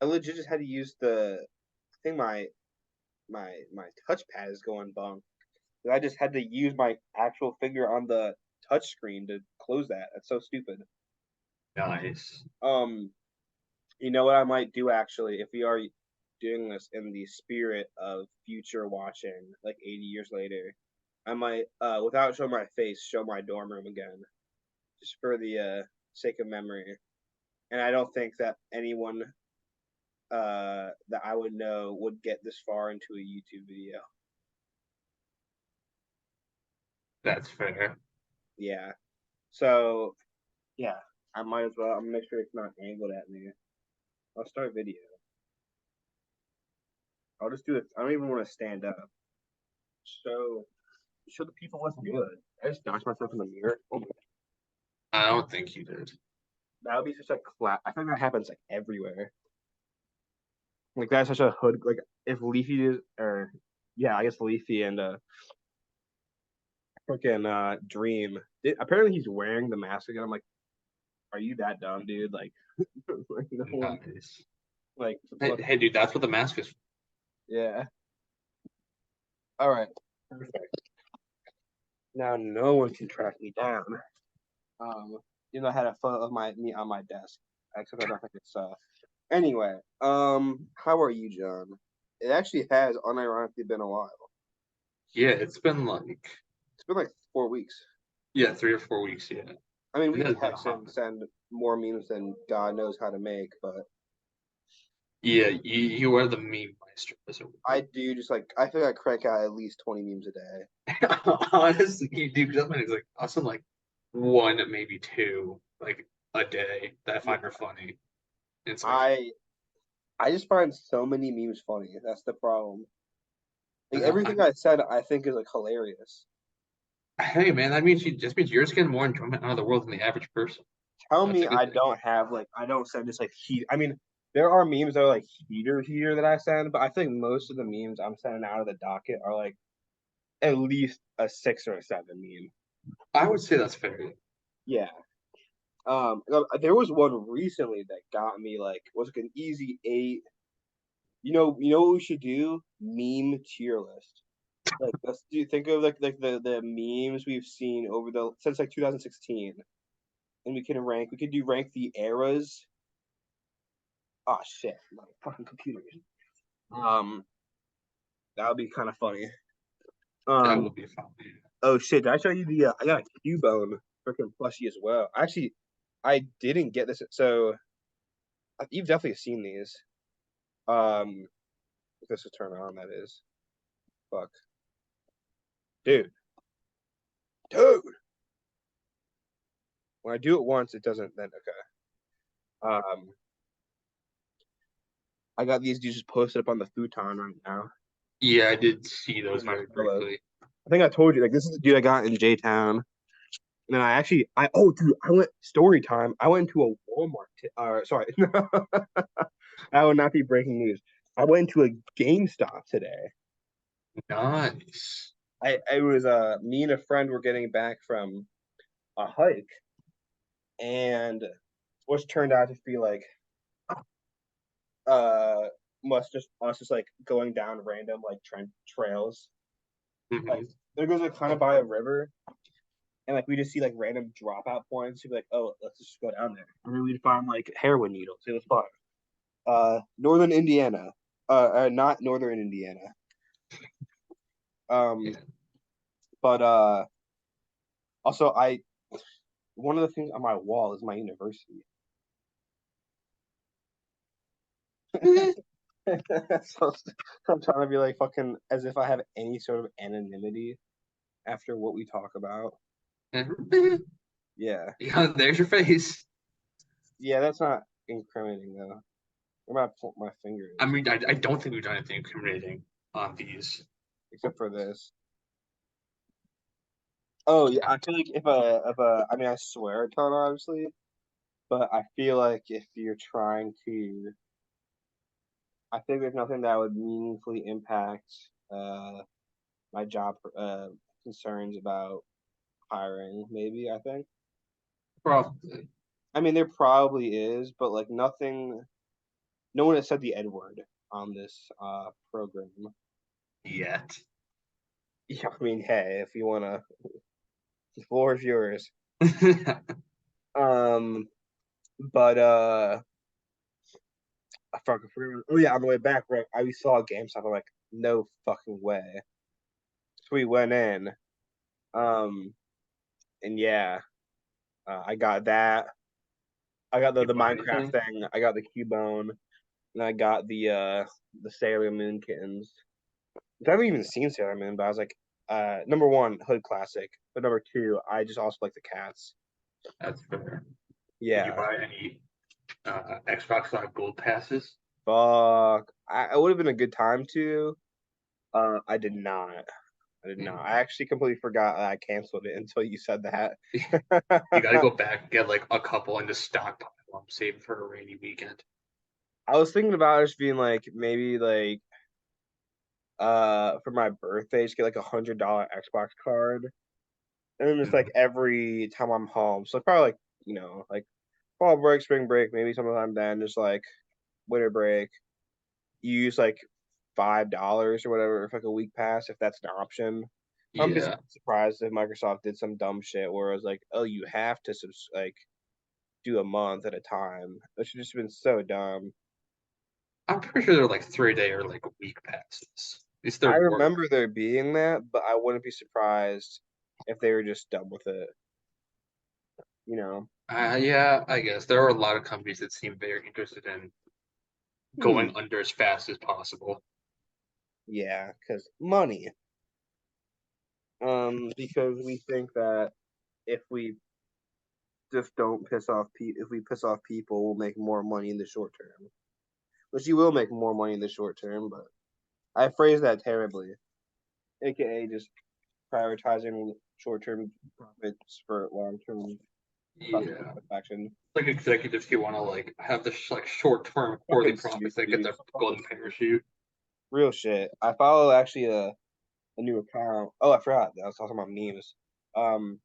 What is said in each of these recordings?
I legit just had to use I think my touchpad is going bunk. I just had to use my actual finger on the touch screen to close that. That's so stupid. Nice. Um, you know what I might do actually if we are doing this in the spirit of future watching, like 80 years later, I might, without showing my face, show my dorm room again, just for the sake of memory. And I don't think that anyone that I would know would get this far into a YouTube video. That's fair. Yeah. So yeah, I might as well. I'm gonna make sure it's not angled at me. I'll start video. I'll just do it. I don't even want to stand up. So show the people what's good. I just dodged myself in the mirror. Oh my, I don't think you did. that would be such a clap. I think that happens like everywhere. Like that's such a hood. Like if Leafy is, or yeah, I guess Leafy and freaking Dream. Apparently he's wearing the mask again. I'm like, are you that dumb, dude? Like, like no one. Nice. Like, Hey, what? hey, dude, that's what the mask is. Yeah. All right. Perfect. Now no one can track me down. Um, I had a photo of me on my desk. Except I don't think it's Anyway, how are you, John? It actually has unironically been a while. Yeah, it's been like, It's been like 4 weeks. yeah, 3 or 4 weeks. Yeah, I mean, it we has been a text hot and minute. send more memes than God knows how to make, but Yeah, you are the meme maestro, as it I do just like I think I crank out at least 20 memes a day. were. Honestly, you do. Just it's like awesome, like one, maybe two, like a day that I Yeah, find are funny. It's like, I I just find so many memes funny. That's the problem. Like I, everything I said, I think is like hilarious. hey man, that means you just means you're just getting more enjoyment out of the world than the average person. Tell That's me a good I thing. don't have like I don't send just like heat. I mean, there are memes that are like heater that I send, but I think most of the memes I'm sending out of the docket are like at least a 6 or a 7 meme. I would say that's fair. Yeah. There was one recently that got me like was like an easy 8. You know what we should do? Meme tier list. Like let's do think of like the memes we've seen over the since like 2016, and we can rank. We could do rank the eras. Oh shit, my fucking computer. Um, that would be kind of funny. That Um, would be fun. oh shit, did I show you the? I got a Cubone freaking plushie as well. Actually, I didn't get this. So you've definitely seen these. Um, if this is turn on, that is. Fuck, dude, dude. When I do it once, it doesn't. Then okay. I got these dudes just posted up on the futon right now. Yeah, I did see These those are my very fellows. briefly. I think I told you like this is the dude I got in J Town. And then I oh dude, I went story time. I went into a Walmart. Sorry, that would not be breaking news. I went to a GameStop today. Nice. I was me and a friend were getting back from a hike, and what's turned out to be like uh must just us just like going down random like trails. Like Hmm. there goes like kind of by a river, and like we just see like random dropout points. We'd be like, oh, let's just go down there. And then we'd find like heroin needles. It was fun. Northern Indiana, not Northern Indiana. Um, Yeah. but also I one of the things on my wall is my university. So I'm trying to be like fucking as if I have any sort of anonymity after what we talk about. Yeah, Yeah, there's your face. yeah, that's not incriminating though. Where my finger I is, mean, I don't think we've done anything incriminating on these. except for this. Oh yeah, Yeah. I feel like I mean I swear a ton obviously, but I feel like if you're trying to I think there's nothing that would meaningfully impact my job concerns about hiring. Maybe I think. Probably. I mean, there probably is, but like nothing. No one has said the N word on this program. Yet. Yeah, I mean, hey, if you wanna, the floor is yours. Um, but I fucking forgot. Oh yeah, on the way back, right? We saw GameStop. I'm like, no fucking way. So we went in. Um, and yeah, I got that. I got the You the buy Minecraft anything? thing. I got the Cubone, and I got the Sailor Moon kittens. I haven't even seen Sailor Moon, but I was like, number one, Hood Classic. But number two, I just also like the cats. That's fair. Did you Yeah. buy any Xbox Live Gold passes? Fuck. I would have been a good time to. I did not. I did not. I Mm. actually completely forgot I canceled it until you said that. You got to go back and get like a couple and just stockpile them, save for a rainy weekend. I was thinking about just being like maybe like for my birthday, just get like $100 Xbox card, and then just like Mm. every time I'm home, so probably like like fall break, spring break, maybe sometime then, just like winter break, you use like $5 or whatever for like a week pass if that's an option. I'm just Yeah, surprised if Microsoft did some dumb shit where it was like, oh, you have to like do a month at a time, which would just been so dumb. I'm pretty sure they're like 3 day or like week passes. At least there I were. remember there being that, but I wouldn't be surprised if they were just done with it. You know? Yeah, I guess there are a lot of companies that seem very interested in Hmm. going under as fast as possible. Yeah, because money. Because we think that if we just don't piss off people, if we piss off people, we'll make more money in the short term. Which you will make more money in the short term, but I phrased that terribly. AKA just prioritizing short term profits for long term customer Yeah, satisfaction. like executives who want to like have the like short term quarterly Fucking profits stupid, that get dude. their So fucking golden stupid. parachute. Real shit. I follow actually a new account. Oh, I forgot. I was talking about memes. Um,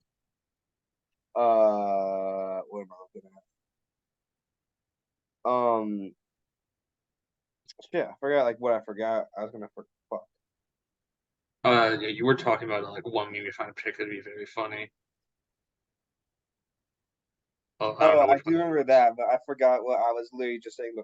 what am I looking at? Shit, I forgot like what I forgot. I was gonna fuck. Yeah, you were talking about like one meme you find particularly very funny. Oh, I don't Oh, know I which do one it remember was. that, but I forgot what I was literally just saying uh,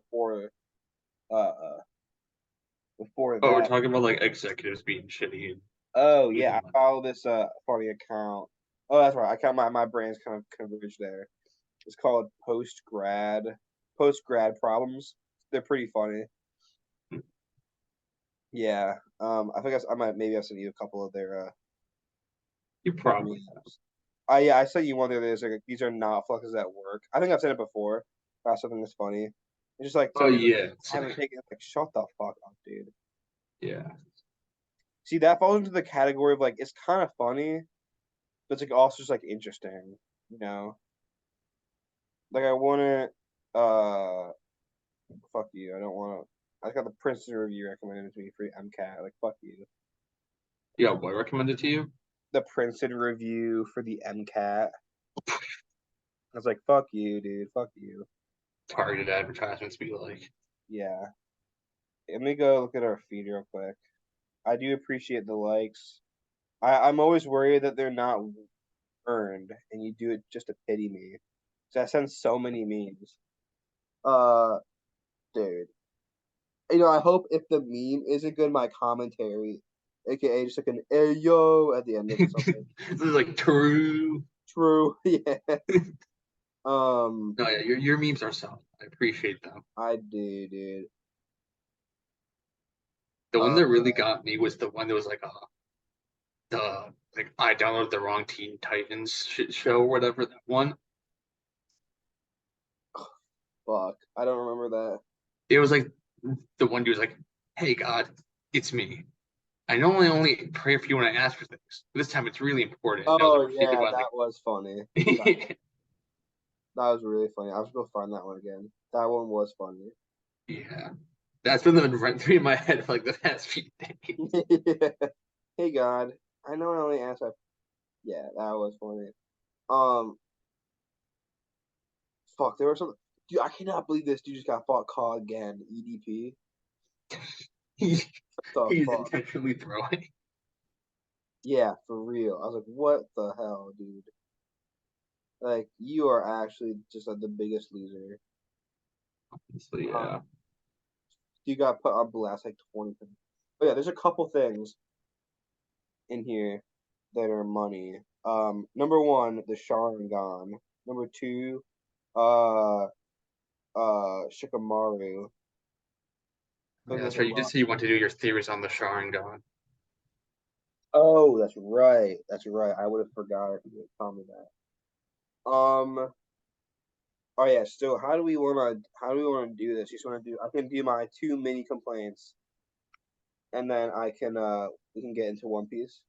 before Oh, we're that. talking about like executives being shitty and Oh yeah, losing I money. follow this funny account. Oh, that's right. I kind my brain's kind of converged there. It's called post grad problems. They're pretty funny. Yeah. I think I might maybe I've sent you a couple of You their probably memes. Yeah, I sent you one the other day. It's like these are not fluxes at work. I think I've said it before. About something that's funny. It's just like oh somebody's like, yeah, I haven't taken it. Like, shut the fuck up, dude. yeah. See, that falls into the category of like it's kind of funny, but it's like also just like interesting. You know, like I want to. Fuck you. I don't want to. I got the Princeton review recommended to me for MCAT. Like fuck you. Yeah, what recommended to you? The Princeton review for the MCAT. I was like, fuck you, dude. Fuck you. Targeted advertisements be like. Yeah. Let me go look at our feed real quick. I do appreciate the likes. I'm always worried that they're not earned, and you do it just to pity me. So I send so many memes. Uh, dude. I hope if the meme isn't good, my commentary, aka just like an "hey yo" at the end of it, something. This is like true. True, yeah. Um, No, yeah, your memes are solid. I appreciate them. I do, dude. The one Uh, that really got me was the one that was like the like I downloaded the wrong Teen Titans shit show or whatever that one. fuck, I don't remember that. It was like the one dude was like, "Hey God, it's me. I normally only pray for you when I ask for things. But this time it's really important." And I was Oh like thinking yeah, about that like, was funny. That that was really funny. I was gonna find that one again. That one was funny. yeah, that's been rent through in my head for like the past few days. Yeah. Hey God, I know I only asked. Yeah, that was funny. Um, fuck, there was something. Dude, I cannot believe this dude just got fought call again. EDP. He, What the he's fuck? intentionally throwing. Yeah, for real. I was like, what the hell, dude? Like, you are actually just like the biggest loser. So Um, yeah. you got put on blast like 20 times. But yeah, there's a couple things in here that are money. Number one, the Sharingan. Number two, uh, Shikamaru. Yeah, Those are that's the right. You did rock. say you want to do your theories on the Sharingan. Oh, that's right. That's right. I would have forgot if you didn't tell me that. Oh yeah. So how do we wanna do this? You just wanna do? I can do my two mini complaints, and then I can we can get into One Piece.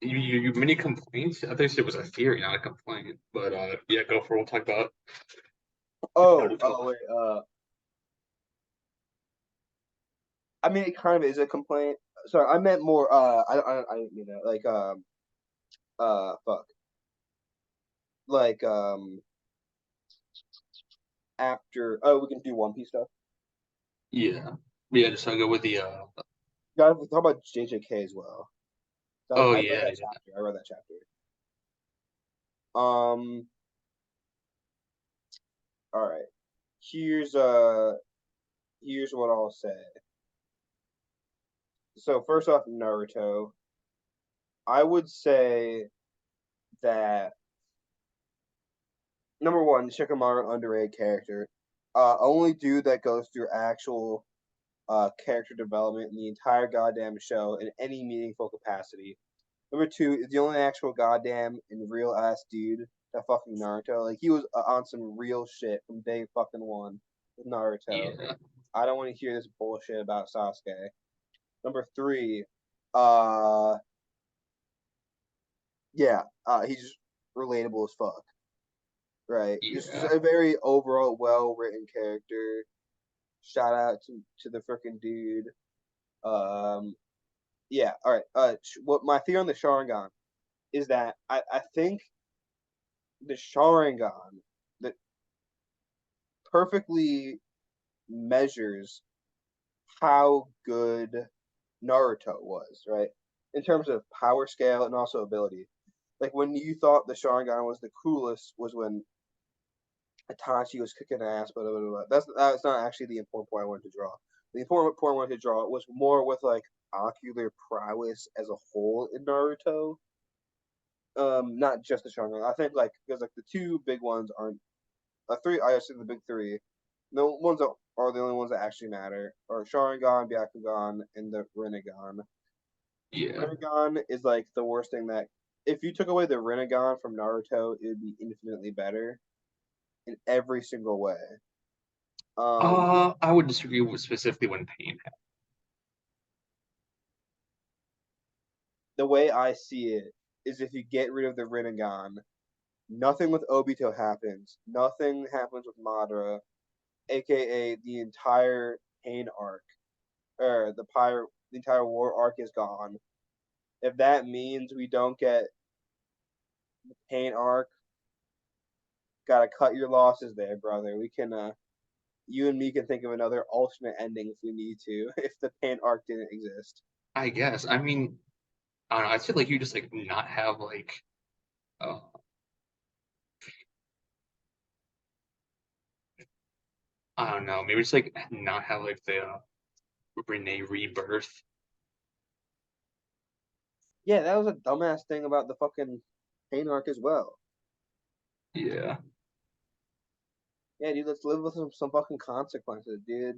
You many complaints? I think it was a theory, not a complaint. But yeah, go for it. We'll talk about Oh, Naruto. wait. I mean, it kind of is a complaint. Sorry, I meant more. I didn't mean that. Like, fuck. Like, after. Oh, we can do One Piece stuff. Yeah. Yeah, just I'll go with the Gotta talk about JJK as well. oh I read yeah, that yeah. chapter. I read that chapter. Um. All right. Here's uh. Here's what I'll say. So first off, Naruto. I would say that number one, Shikamaru underrated character. Only dude that goes through actual character development in the entire goddamn show in any meaningful capacity. Number two is the only actual goddamn and real ass dude that fucking Naruto. Like he was on some real shit from day fucking one with Naruto. Yeah. I don't want to hear this bullshit about Sasuke. Number three, uh, yeah, he's just relatable as fuck. Right, just Yeah. a very overall well written character. Shout out to the freaking dude. Um, yeah, all right. What my theory on the Sharingan is that I think the Sharingan that perfectly measures how good Naruto was, right? In terms of power scale and also ability. Like when you thought the Sharingan was the coolest was when Itachi was kicking ass, blah, blah, blah, blah. That's not actually the important point I wanted to draw. The important point I wanted to draw was more with like ocular prowess as a whole in Naruto. Not just the Sharingan. I think like because like the two big ones aren't three. I assume the big three. The ones that are the only ones that actually matter are Sharingan, Byakugan, and the Rinnegan. Yeah. Rinnegan is like the worst thing that if you took away the Rinnegan from Naruto, it would be infinitely better in every single way. Um, I would disagree with specifically when pain happened. the way I see it is if you get rid of the Rinnegan, nothing with Obito happens. Nothing happens with Madara, aka the entire pain arc, or the entire war arc is gone. If that means we don't get the pain arc, gotta cut your losses there, brother. We can you and me can think of another alternate ending if we need to, if the pain arc didn't exist. I guess. I mean, I don't know. I feel like you just like not have like uh I don't know, maybe just like not have like the Renee rebirth. Yeah, that was a dumbass thing about the fucking pain arc as well. Yeah. Yeah, dude, let's live with some fucking consequences, dude.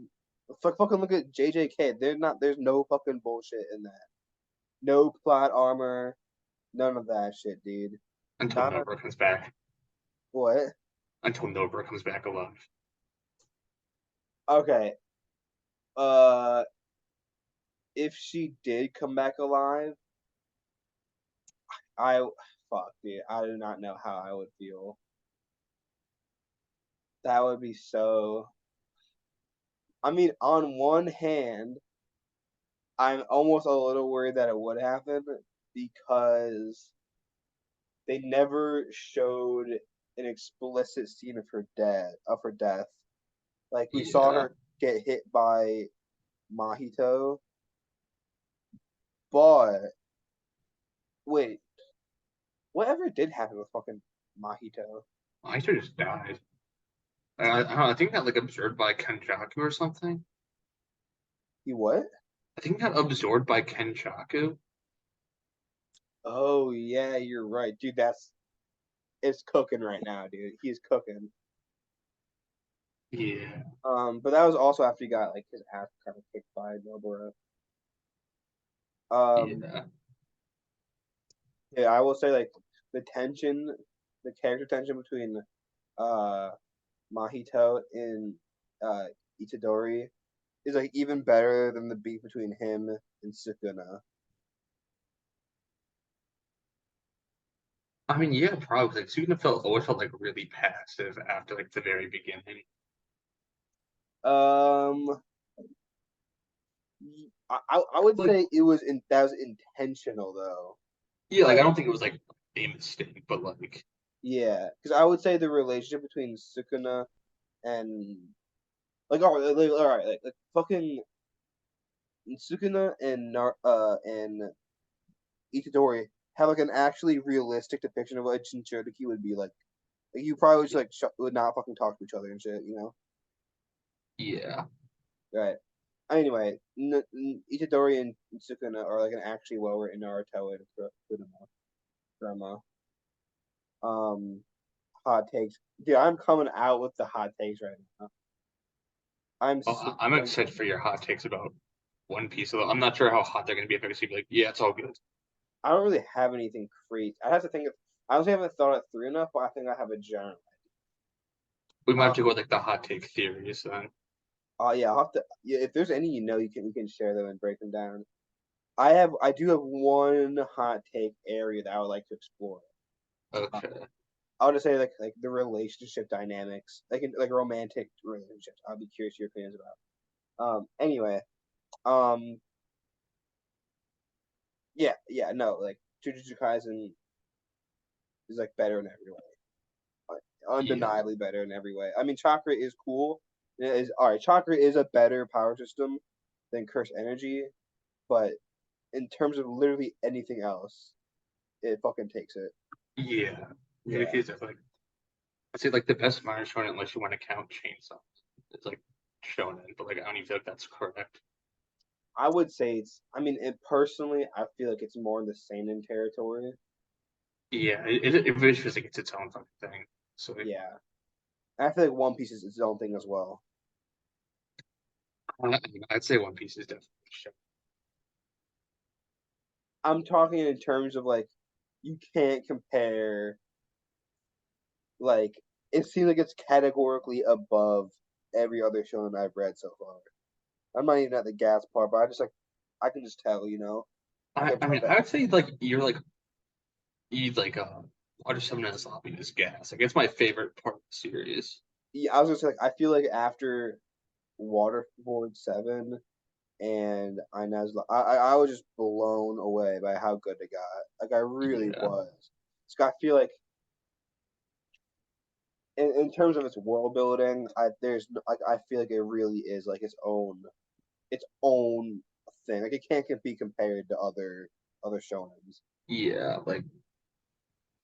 Fucking look at JJK. There's no fucking bullshit in that. No plot armor, none of that shit, dude. Until Not a Nobara comes back. what? Until Nobara comes back alive. Okay. Uh, if she did come back alive, I fuck, dude. I do not know how I would feel. That would be so. I mean, on one hand, I'm almost a little worried that it would happen because they never showed. an explicit scene of her death. Like we saw Yeah. her get hit by Mahito, but wait, whatever did happen with fucking Mahito? I should just died. I don't know, I think got like absorbed by Kenjaku or something. He what? I think got absorbed by Kenjaku. Oh yeah, you're right, dude. That's it's cooking right now, dude. He's cooking. Yeah. But that was also after he got like his ass kind of kicked by Nobara. Um, Yeah. yeah, I will say like the tension, the character tension between uh Mahito and uh Itadori is like even better than the beef between him and Sukuna. I mean, yeah, probably. Like, Sukuna felt always felt like really passive after like the very beginning. Um, I would Like, say it was that was intentional though. yeah, like I Like don't think it was like a mistake, but like, yeah, because I would say the relationship between Sukuna and like all right, like fucking Sukuna and Itadori have like an actually realistic depiction of what Jinchuriki would be like. Like you probably just like would not fucking talk to each other and shit, you know? yeah, Right. Anyway, Itadori and Sukuna are like an actually well written Naruto and Kurama drama. Um, hot takes, dude. I'm coming out with the hot takes right now. I'm well, so I'm excited for your hot takes about One Piece. Although I'm not sure how hot they're gonna be. If they're gonna be like, yeah, it's all good. I don't really have anything crazy. I have to think of. I honestly haven't thought it through enough, but I think I have a general. We might have to go Um, with like the hot take theories then. yeah, I'll have to. Yeah, if there's any you can share them and break them down. I do have one hot take area that I would like to explore. Uh, Okay. I would just say like the relationship dynamics, like romantic relationships. I'd be curious your opinions about. Anyway, um, yeah, no, like Jujutsu Kaisen is like better in every way, Yeah. undeniably better in every way. I mean, Chakra is cool. It is all right. Chakra is a better power system than Curse Energy, but in terms of literally anything else, it fucking takes it. Yeah. Yeah, He's like I'd say like the best minor shonen unless you want to count Chainsaw. It's like shonen, but like I don't even feel like that's correct. I would say it's. I mean, personally, I feel like it's more in the seinen territory. Yeah, it really feels like it's its own fucking thing. So like, Yeah, I feel like One Piece is its own thing as well. I'd say One Piece is definitely shonen. I'm talking in terms of like you can't compare. Like it seems like it's categorically above every other shonen I've read so far. I'm not even at the gas part, but I just like I can just tell, like I mean I would say like you're like you like Water Seven and Sloppy is gas. Like it's my favorite part of the series. yeah, I was gonna say like I feel like after Waterboard 7 and I was just blown away by how good it got. Like I really Yeah. was. So I feel like in terms of its world building, like I feel like it really is like its own thing. Like it can't be compared to other shonens. Yeah, like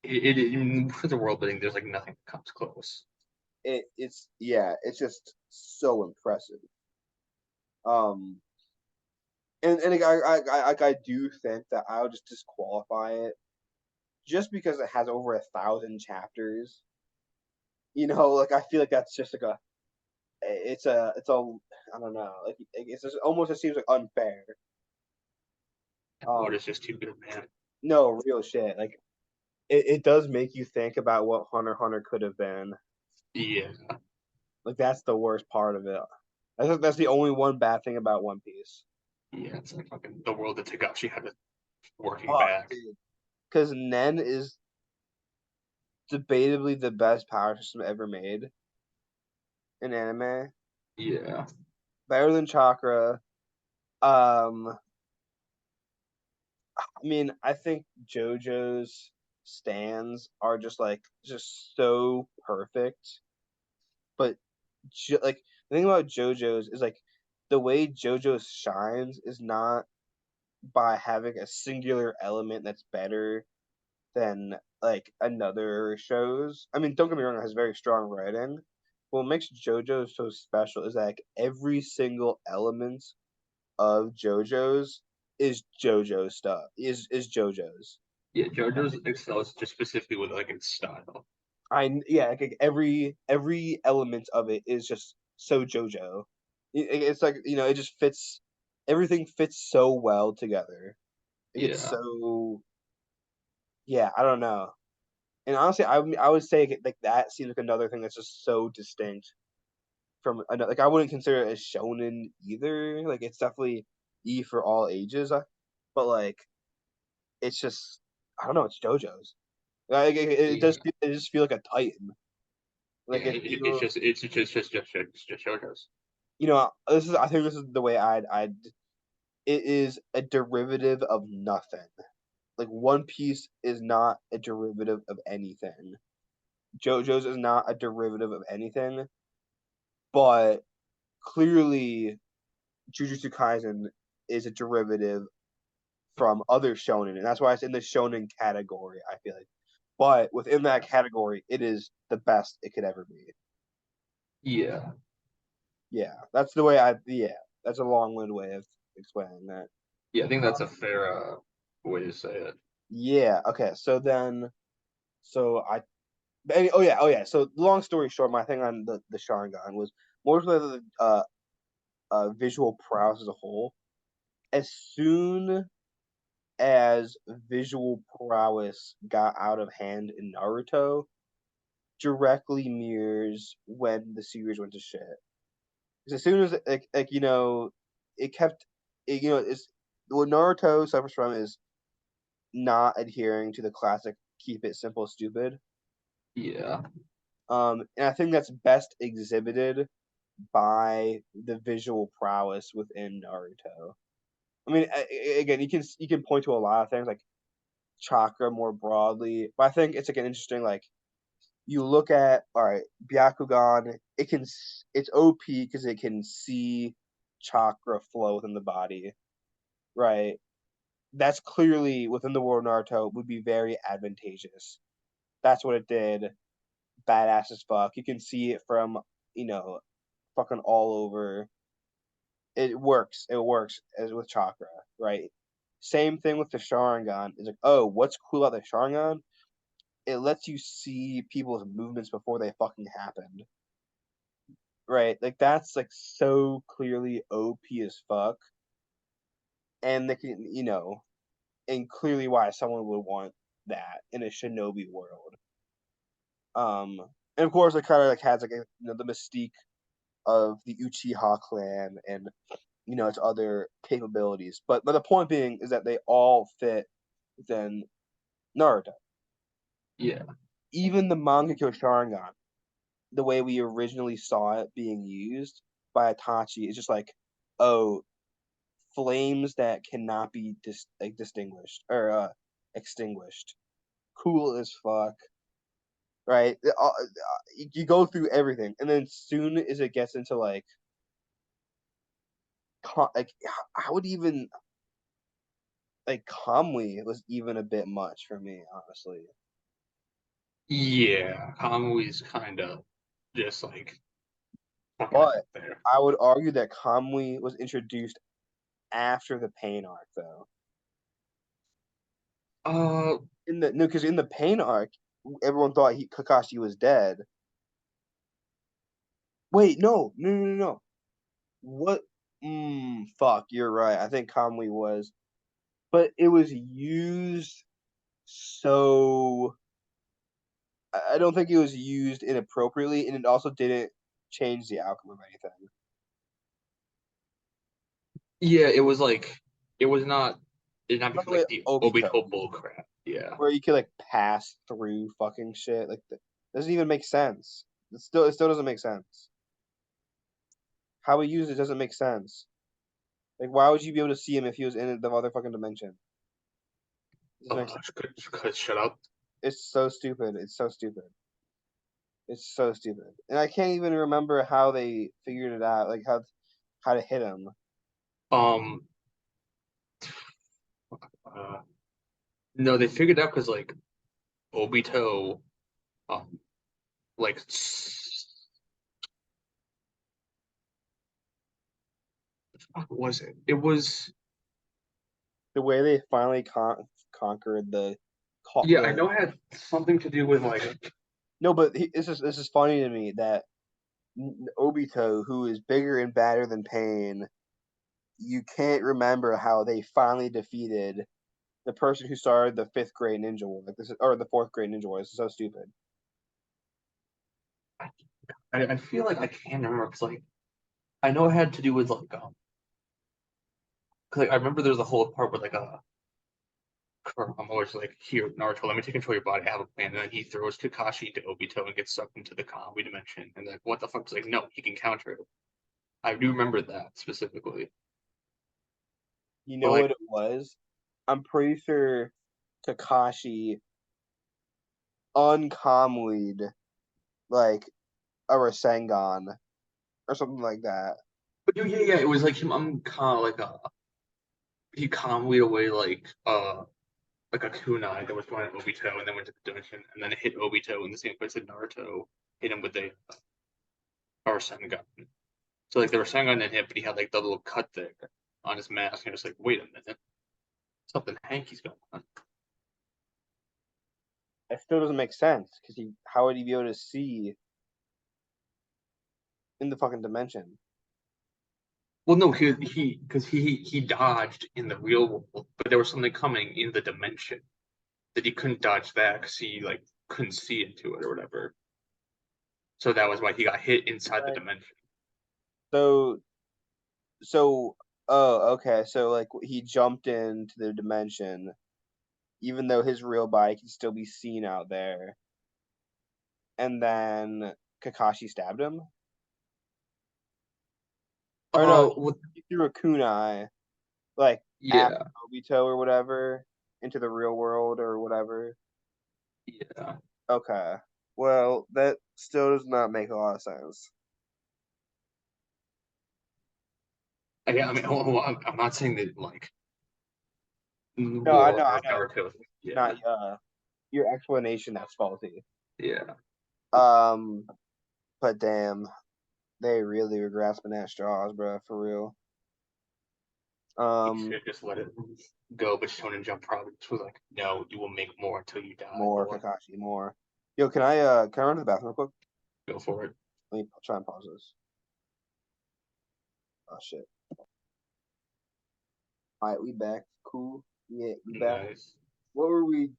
for the world building, there's like nothing that comes close. It's yeah, it's just so impressive. Um, and like, I do think that I would just disqualify it just because it has over 1,000 chapters. Like I feel like that's just like it's a I don't know, like it's just almost it seems like unfair. What Um, is just too good, man. no real shit. Like it does make you think about what Hunter x Hunter could have been. Yeah, Like that's the worst part of it. I think that's the only one bad thing about One Piece. yeah, it's like fucking the world that Tagashi had it working Fuck, back. dude. Because Nen is debatably the best power system ever made in anime. Yeah, Better than Chakra. I mean, I think JoJo's. stands are just like just so perfect. But like the thing about JoJo's is like the way JoJo's shines is not by having a singular element that's better than like another show's. I mean, don't get me wrong, it has very strong writing. What makes JoJo so special is that like every single element of JoJo's is JoJo's stuff. Is JoJo's. Yeah, JoJo's excels just specifically with like its style. Yeah, like every element of it is just so JoJo. It's like it just fits. Everything fits so well together. Like it's Yeah, so yeah. I don't know. And honestly, I would say like that seems like another thing that's just so distinct from another. Like I wouldn't consider it as shonen either. Like it's definitely E for all ages, but like it's just I don't know. It's JoJo's. Like it does. yeah, It just feel like a Titan. Like yeah. it feels. It's just JoJo's. This is. I think this is the way I'd. It is a derivative of nothing. Like One Piece is not a derivative of anything. JoJo's is not a derivative of anything, but clearly Jujutsu Kaisen is a derivative from other shonen, and that's why it's in the shonen category. I feel like, but within that Yeah, category, it is the best it could ever be. yeah, Yeah, that's the way I. Yeah, that's a long-winded way of explaining that. yeah. I think that's a fair way to say it. Yeah. Okay. So then, so I. Oh yeah. So long story short, my thing on the Sharingan was more so the visual prowess as a whole. As soon as visual prowess got out of hand in Naruto, directly mirrors when the series went to shit. 'Cause as soon as it kept, it's what Naruto suffers from is not adhering to the classic keep it simple, stupid. Yeah, And I think that's best exhibited by the visual prowess within Naruto. I mean, again, you can point to a lot of things like chakra more broadly, but I think it's like an interesting like you look at all right, Byakugan. It's OP because it can see chakra flow within the body, right? That's clearly within the world of Naruto would be very advantageous. That's what it did. Badass as fuck. You can see it from you know fucking all over. It works. It works as with chakra, right? Same thing with the Sharingan. It's like, oh, what's cool about the Sharingan? It lets you see people's movements before they fucking happened. Right? Like that's like so clearly OP as fuck. And they can, and clearly why someone would want that in a shinobi world. Um and of course it kind of like has like the mystique of the Uchiha clan and its other capabilities. But the point being is that they all fit within Naruto. yeah, Even the Mangekyo Sharingan, the way we originally saw it being used by Itachi, is just like, oh, flames that cannot be distinguished or extinguished. Cool as fuck, right? You go through everything, and then soon as it gets into like I would even like Kamui was even a bit much for me, honestly. yeah. Kamui's kind of just like fucking But out there. I would argue that Kamui was introduced after the Pain arc, though. Uh, In the no, because in the Pain arc, everyone thought Kakashi was dead. Wait, no, no, no, no, no. What? Fuck, you're right. I think Kamui was, but it was used so. I don't think it was used inappropriately, and it also didn't change the outcome of anything. yeah, it was not. It's not Not because the way like the Obito, Obito bull crap. Yeah, where you could like pass through fucking shit. Like, doesn't even make sense. It still doesn't make sense. How he used it doesn't make sense. Like, why would you be able to see him if he was in the motherfucking dimension? It doesn't make sense. shut up. It's so stupid. It's so stupid. It's so stupid. And I can't even remember how they figured it out, like how to hit him. Um, uh, no, they figured out because like Obito, um, like what was it? It was The way they finally conquered yeah, I the know it had something to do with like no, but this is funny to me that Obito, who is bigger and badder than Pain, you can't remember how they finally defeated the person who started the fifth grade ninja war, like this is, or the fourth grade ninja war. This is so stupid. I feel like I can't remember because like I know it had to do with like 'cause, like I remember there's a whole part where like I'm always like, here, Naruto, let me take control of your body. I have a plan. And then he throws Kakashi to Obito and gets sucked into the Kamui dimension. And like, what the fuck? It's like, no, he can counter it. I do remember that specifically. You But know what like, it was? I'm pretty sure Kakashi uncomlied like a Rasengan or something like that. but yeah, it was like him like he Kamui'd away like a kunai that was going at Obito and then went to the dimension and then it hit Obito in the same place that Naruto hit him with the Rasengan. So like the Rasengan didn't hit, but he had like the little cut there on his mask, and it's like, wait a minute, something hanky's going on. It still doesn't make sense because he how would he be able to see in the fucking dimension? Well, no, he because he dodged in the real world, but there was something coming in the dimension that he couldn't dodge that because he like couldn't see into it or whatever. So that was why he got hit inside the Right. dimension. So so oh okay, so like he jumped into the dimension even though his real body can still be seen out there, and then Kakashi stabbed him. Or no, What? he threw a kunai like after Yeah, Obito or whatever into the real world or whatever. yeah. Okay. Well, that still does not make a lot of sense. I mean, I'm not saying that like No, war I or know. Naruto. It's Yeah, not your explanation that's faulty. yeah. Um, but damn, they really were grasping at straws, bro, for real. He should Um, have just let it go, but Shonen Jump probably was like, no, you will make more until you die. more Or Kakashi, more. Yo, can I run to the bathroom real quick? go for it. Let me try and pause this. Oh shit. All right, we back. Cool. Yeah, we back. Nice. What were we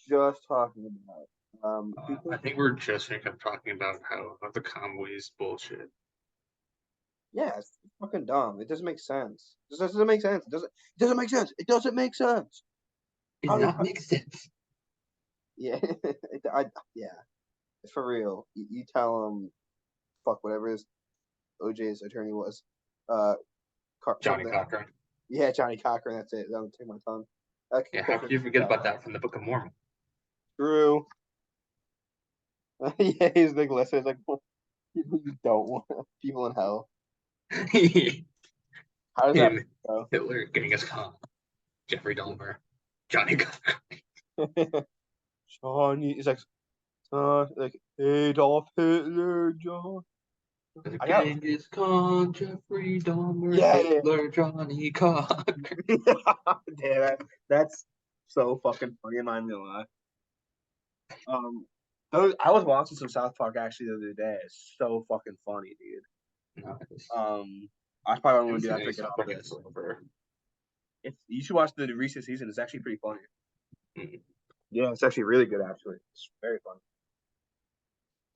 just talking about? I Kuko? think we're just kind of talking about how the Conway is bullshit. Yeah, it's fucking dumb. It doesn't make sense. It just doesn't make sense. It doesn't make sense. It doesn't make sense. It How does do not make sense. yeah, yeah, for real. You tell him fuck whatever his OJ's attorney was. Uh, Johnny something. Cochran. Yeah, Johnny Cochran. That's it. That would take my tongue. Yeah, how could you forget about that from the Book of Mormon? True. Yeah, he's like, listen, it's like people you don't want, people in hell. How does that Him, go? Hitler, Genghis Khan, Jeffrey Dahmer, Johnny Cochran. Johnny, it's like Adolf Hitler, John. I got Genghis Khan, Jeffrey Dahmer, yeah, yeah. Hitler, Johnny Cochran. Damn it. That's so fucking funny. I'm not gonna lie. Um, I was watching some South Park actually the other day. It's so fucking funny, dude. Nice. That's probably what I I'm gonna haven't do seen after any I get South off Park in this. forever. You should watch the recent season. It's actually pretty funny. Mm. Yeah, it's actually really good. Actually, it's very fun.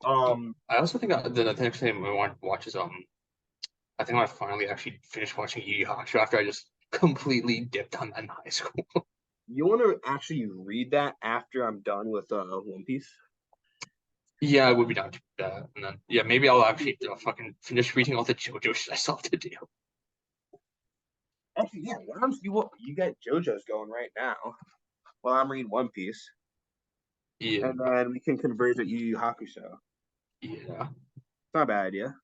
Um, I also think the next thing I want to watch is I think I finally actually finished watching Yu Yu Hakusho after I just completely dipped on that in high school. you want to actually read that after I'm done with One Piece? Yeah, I would be down to that, and then yeah, maybe I'll actually fucking finish reading all the JoJo shit I still have to do. Actually, yeah. You got JoJo's going right now. Well, I'm reading One Piece. Yeah, and then we can converge at Yu Yu Hakusho. yeah, It's not a bad idea,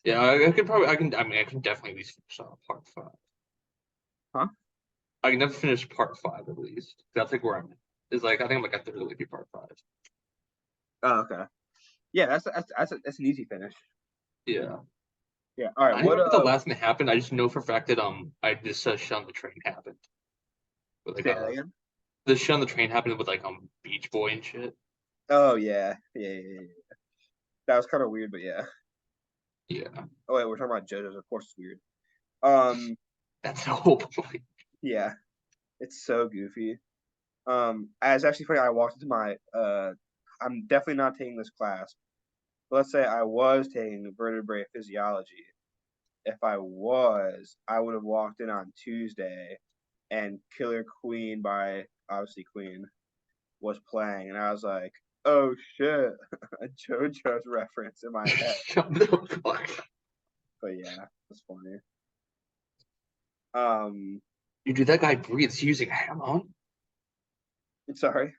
yeah. I could probably, I mean, I can definitely at least finish part five. huh? I can definitely finish part five at least. That's like where I'm at. Is like I think I'm like at the really part five. Oh, okay. Yeah, that's an easy finish. Yeah. Yeah. All right. I don't What remember the last thing that happened. I just know for a fact that I this shit on the train happened. With like say that again? the shit on the train happened with like Beach Boy and shit. Oh yeah. That was kind of weird, but yeah. Yeah. Oh wait, we're talking about JoJo's. Of course, it's weird. Um, That's the whole point. yeah, it's so goofy. It's actually funny. I walked into my I'm definitely not taking this class. But let's say I was taking vertebrae physiology. If I was, I would have walked in on Tuesday, and Killer Queen by obviously Queen was playing, and I was like, "Oh shit, a JoJo's reference in my head." Shut the fuck. But yeah, it's funny. Um, You dude, that guy breathes using hammer. sorry.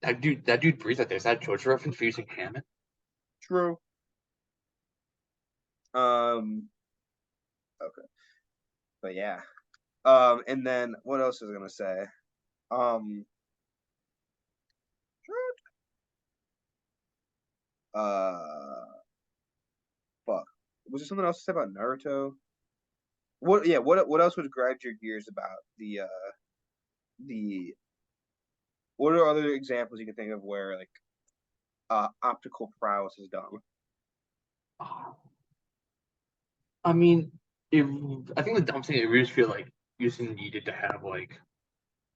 That dude breathes like this. That George reference for using Hammond. True. Um, okay, but yeah. And then what else was I gonna say? Um, uh, fuck. Was there something else to say about Naruto? What? Yeah. What else would grind your gears about the? What are other examples you can think of where like optical prowess is done? I mean, if I think the dumb thing, I really just feel like you just needed to have like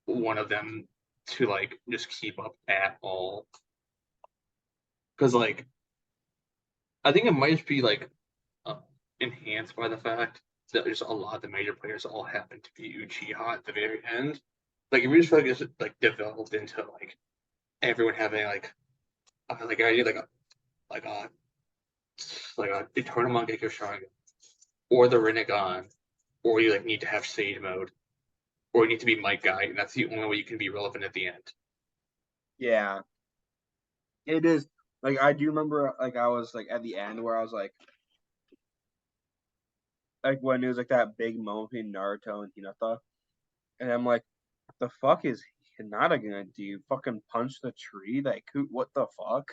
one of them to like just keep up at all. Because like I think it might just be like uh, enhanced by the fact that there's a lot of the major players all happen to be Uchiha at the very end. Like it really just feel like it's like developed into like everyone having like I need like a like a Eternal Mangekyo Sharingan or the Rinnegan, or you like need to have Sage mode, or you need to be Might Guy, and that's the only way you can be relevant at the end. Yeah, it is. Like I do remember, like I was like at the end where I was like when it was like that big moment between Naruto and Hinata, and I'm like, the fuck is Hinata gonna do? Fucking punch the tree? Like, who? What the fuck?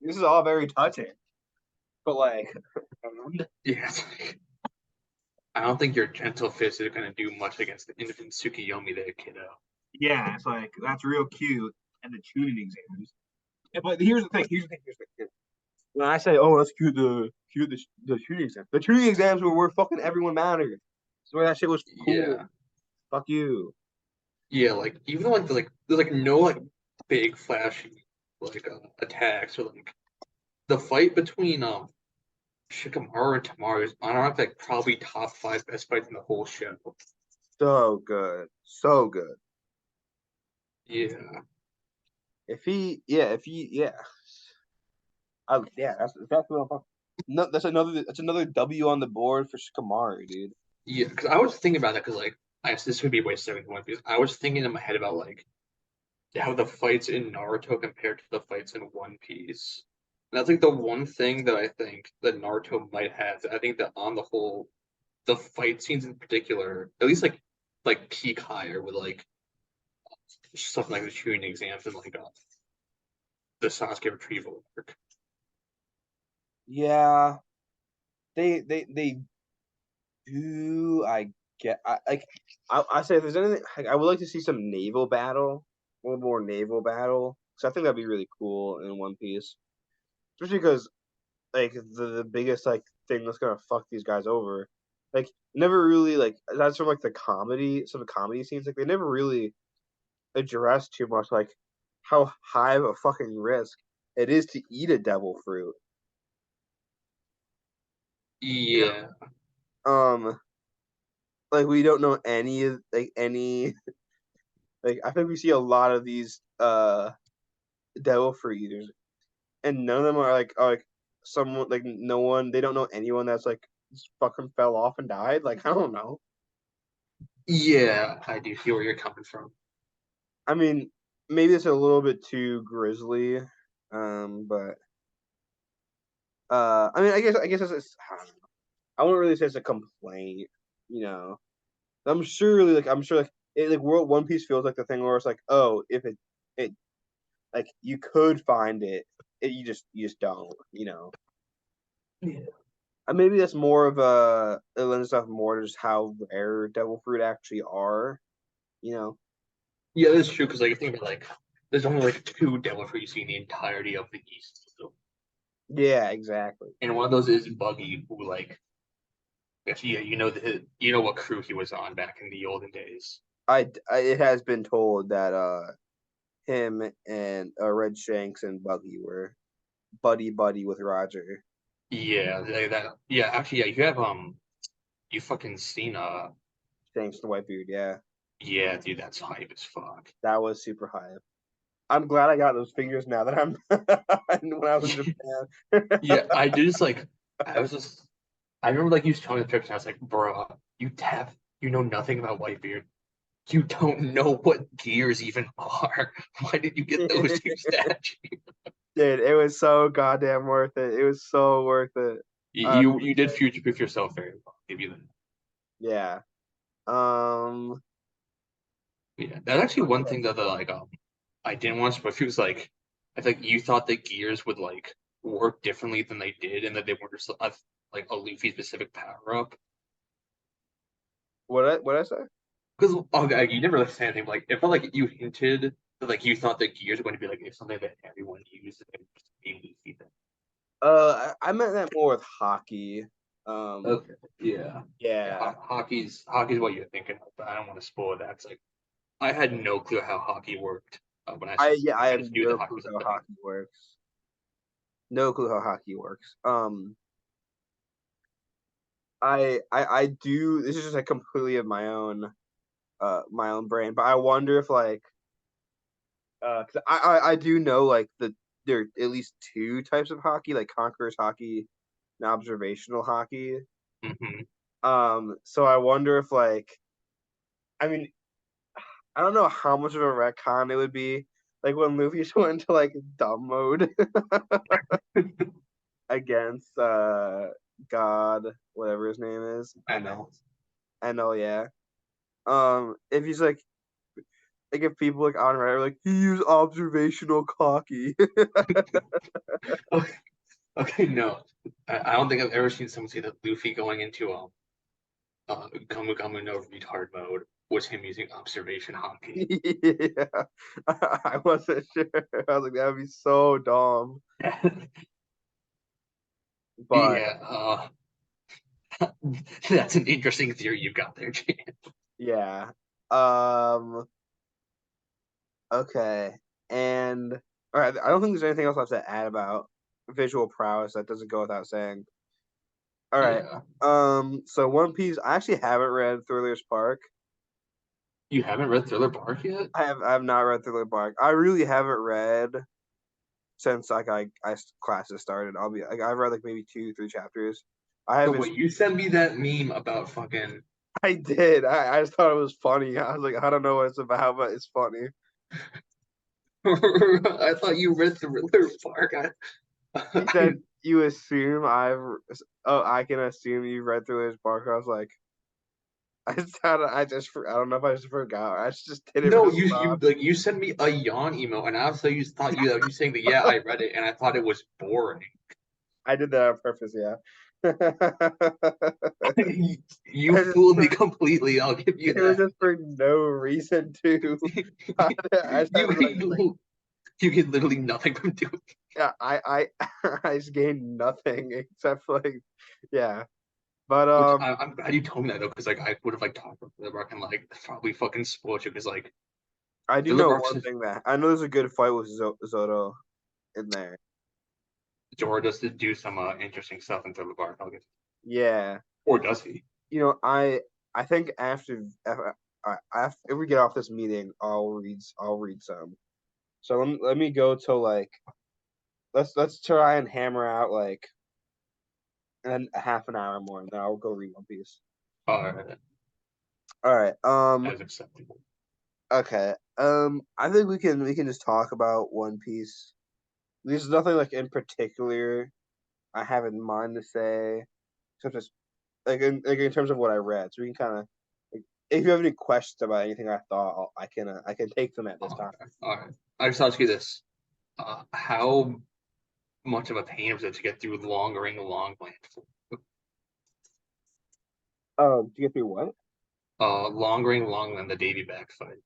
This is all very touching, but like, Yeah, I don't think your gentle fist is going to do much against the infant Tsukiyomi there, kiddo. yeah, it's like that's real cute. And the tuning exams. Yeah, but here's the thing. Here's the thing. When I say, "Oh, that's the tuning exams," the tuning exams were where fucking everyone mattered. So where that shit was cool. Yeah, Fuck you. yeah. Like even though like there's like no like big flashy like attacks or like the fight between Shikamaru and Tamaru is honestly like probably top five best fights in the whole show. So good, so good. Yeah, If he, yeah, yeah, that's what I'm fucking. No, that's another W on the board for Shikamaru, dude. yeah. Because I was thinking about that because like I guess this would be way second one because I was thinking in my head about like how the fights in Naruto compared to the fights in One Piece. And that's like the one thing that I think that Naruto might have. I think that on the whole, the fight scenes in particular, at least like peak higher with like stuff like the shooting exams and like the Sasuke retrieval arc. Yeah, they do. I get. I say if there's anything, like, I would like to see some naval battle, a little more naval battle, because I think that'd be really cool in One Piece, especially because like the biggest like thing that's gonna fuck these guys over, like never really like that's from like the comedy, some of the comedy scenes, like they never really address too much like how high of a fucking risk it is to eat a devil fruit. You Yeah, know, like we don't know any like I think we see a lot of these devil fruit eaters, and none of them are like someone like no one they don't know anyone that's like just fucking fell off and died. Like I don't know. yeah, I do see where you're coming from. I mean. maybe it's a little bit too grisly, but I mean, I guess it's I don't know. I wouldn't really say it's a complaint, you know. I'm sure like like World One Piece feels like the thing where it's like, oh, if it like you could find it, you just don't, you know. Yeah. And maybe that's more of a it lends itself more to just how rare devil fruit actually are, you know. Yeah, that's true. Because like, if you think about like, there's only like two devil fruit you see in the entirety of the East. So, Yeah, exactly. and one of those is Buggy, who like, if you know what crew he was on back in the olden days. It has been told that him and Red Shanks and Buggy were buddy buddy with Roger. Yeah, that. Yeah, actually, yeah. You have you fucking seen Shanks and Whitebeard, yeah. yeah, dude, that's hype as fuck. That was super high. I'm glad I got those figures now that I'm when I was in Japan. Yeah, I just like I was just I remember like you showing the picture and I was like, bro, you know nothing about Whitebeard. You don't know what gears even are. Why did you get those two statues? Dude, it was so goddamn worth it. It was so worth it. You did future proof yourself very well. I'll give you that. Yeah. Um Yeah, that's actually one thing that like I didn't want to, but it was like I think you thought the gears would like work differently than they did, and that they were just like a Luffy specific power up. what I say? Because okay, you never really said anything. But, like it felt like you hinted that like you thought the gears were going to be like if something that everyone used and just be Luffy then. I meant that more with hockey. Okay, yeah, yeah. Yeah. Hockey's what you're thinking of, but I don't want to spoil that. 'Cause, like I had no clue how hockey worked I I have just knew that no hockey clue was a how thing. hockey works. No clue how hockey works. I do this is just like completely of my own brain, but I wonder if like 'cause I do know like there are at least two types of hockey, like conquerors hockey and observational hockey. Hmm. So I wonder if like I mean I don't know how much of a retcon it would be. Like when Luffy just went into like dumb mode against God, whatever his name is. I know. I know, yeah. If he's like if people like on Reddit are like he used observational hockey. Okay, okay, no. I don't think I've ever seen someone say that Luffy going into Gamu Gamu no retard mode was him using observation hockey. Yeah, I wasn't sure. I was like, that would be so dumb. But Yeah, that's an interesting theory you got there, Jan. yeah. Um. Okay. And all right. I don't think there's anything else I have to add about visual prowess that doesn't go without saying. All right. Yeah. So One Piece. I actually haven't read Thriller Bark. You haven't read Thriller Bark yet? I have not read Thriller Bark. I really haven't read since like classes started. I'll be like I've read like maybe two, three chapters. I So haven't. wait, you sent me that meme about fucking. I did. I just thought it was funny. I was like, I don't know what it's about, but it's funny. I thought you read Thriller Bark. He I said, "You assume I've." Oh, I can assume you read through his bark. I was like, I don't know if I just forgot. I just didn't no, you respond. like you sent me a yawn email, and I also you thought you saying that yeah I read it, and I thought it was boring. I did that on purpose. Yeah. You fooled me completely. I'll give you It was that. just for no reason too. I just had You to like you get literally nothing from doing. yeah, I just gained nothing except for like yeah. But Which I'm glad you told me that though, because like I would have like talked about Thriller Bark and like probably fucking spoiled you because like I do Thriller know Bark's one thing that I know there's a good fight with Zoto in there. Jorah does to do some interesting stuff in Thriller Bark. I'll get, Yeah. or does he? You know, I think after if we get off this meeting, I'll read some. So let me go to like let's try and hammer out like a half an hour more, and then I'll go read One Piece. Uh, All right. as acceptable. Okay. I think we can just talk about One Piece. There's nothing like in particular I have in mind to say, except just like in terms of what I read. So we can kind of, like, if you have any questions about anything I thought, I can take them at this time. Okay. All right. I just ask you this: how much of a pain was it to get through Long Ring Long Land? To get through what? Long Ring Long Land, the Davy back fight.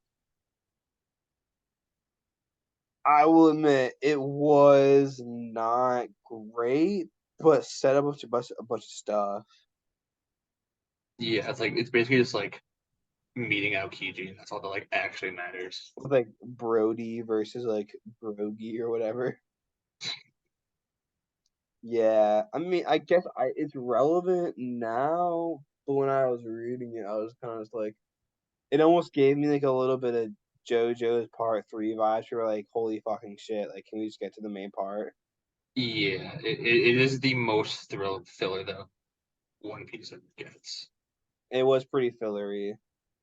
I will admit it was not great, but set up a bunch of stuff Yeah, it's basically just like meeting out Kiji, and that's all that like actually matters. with like Brody versus like Brogy or whatever. Yeah, I mean, I guess it's relevant now, but when I was reading it, I was kind of just like, it almost gave me like a little bit of JoJo's Part 3 vibes. You're like, holy fucking shit! Like, can we just get to the main part? Yeah, it is the most thrill filler that One Piece ever gets. It was pretty fillery.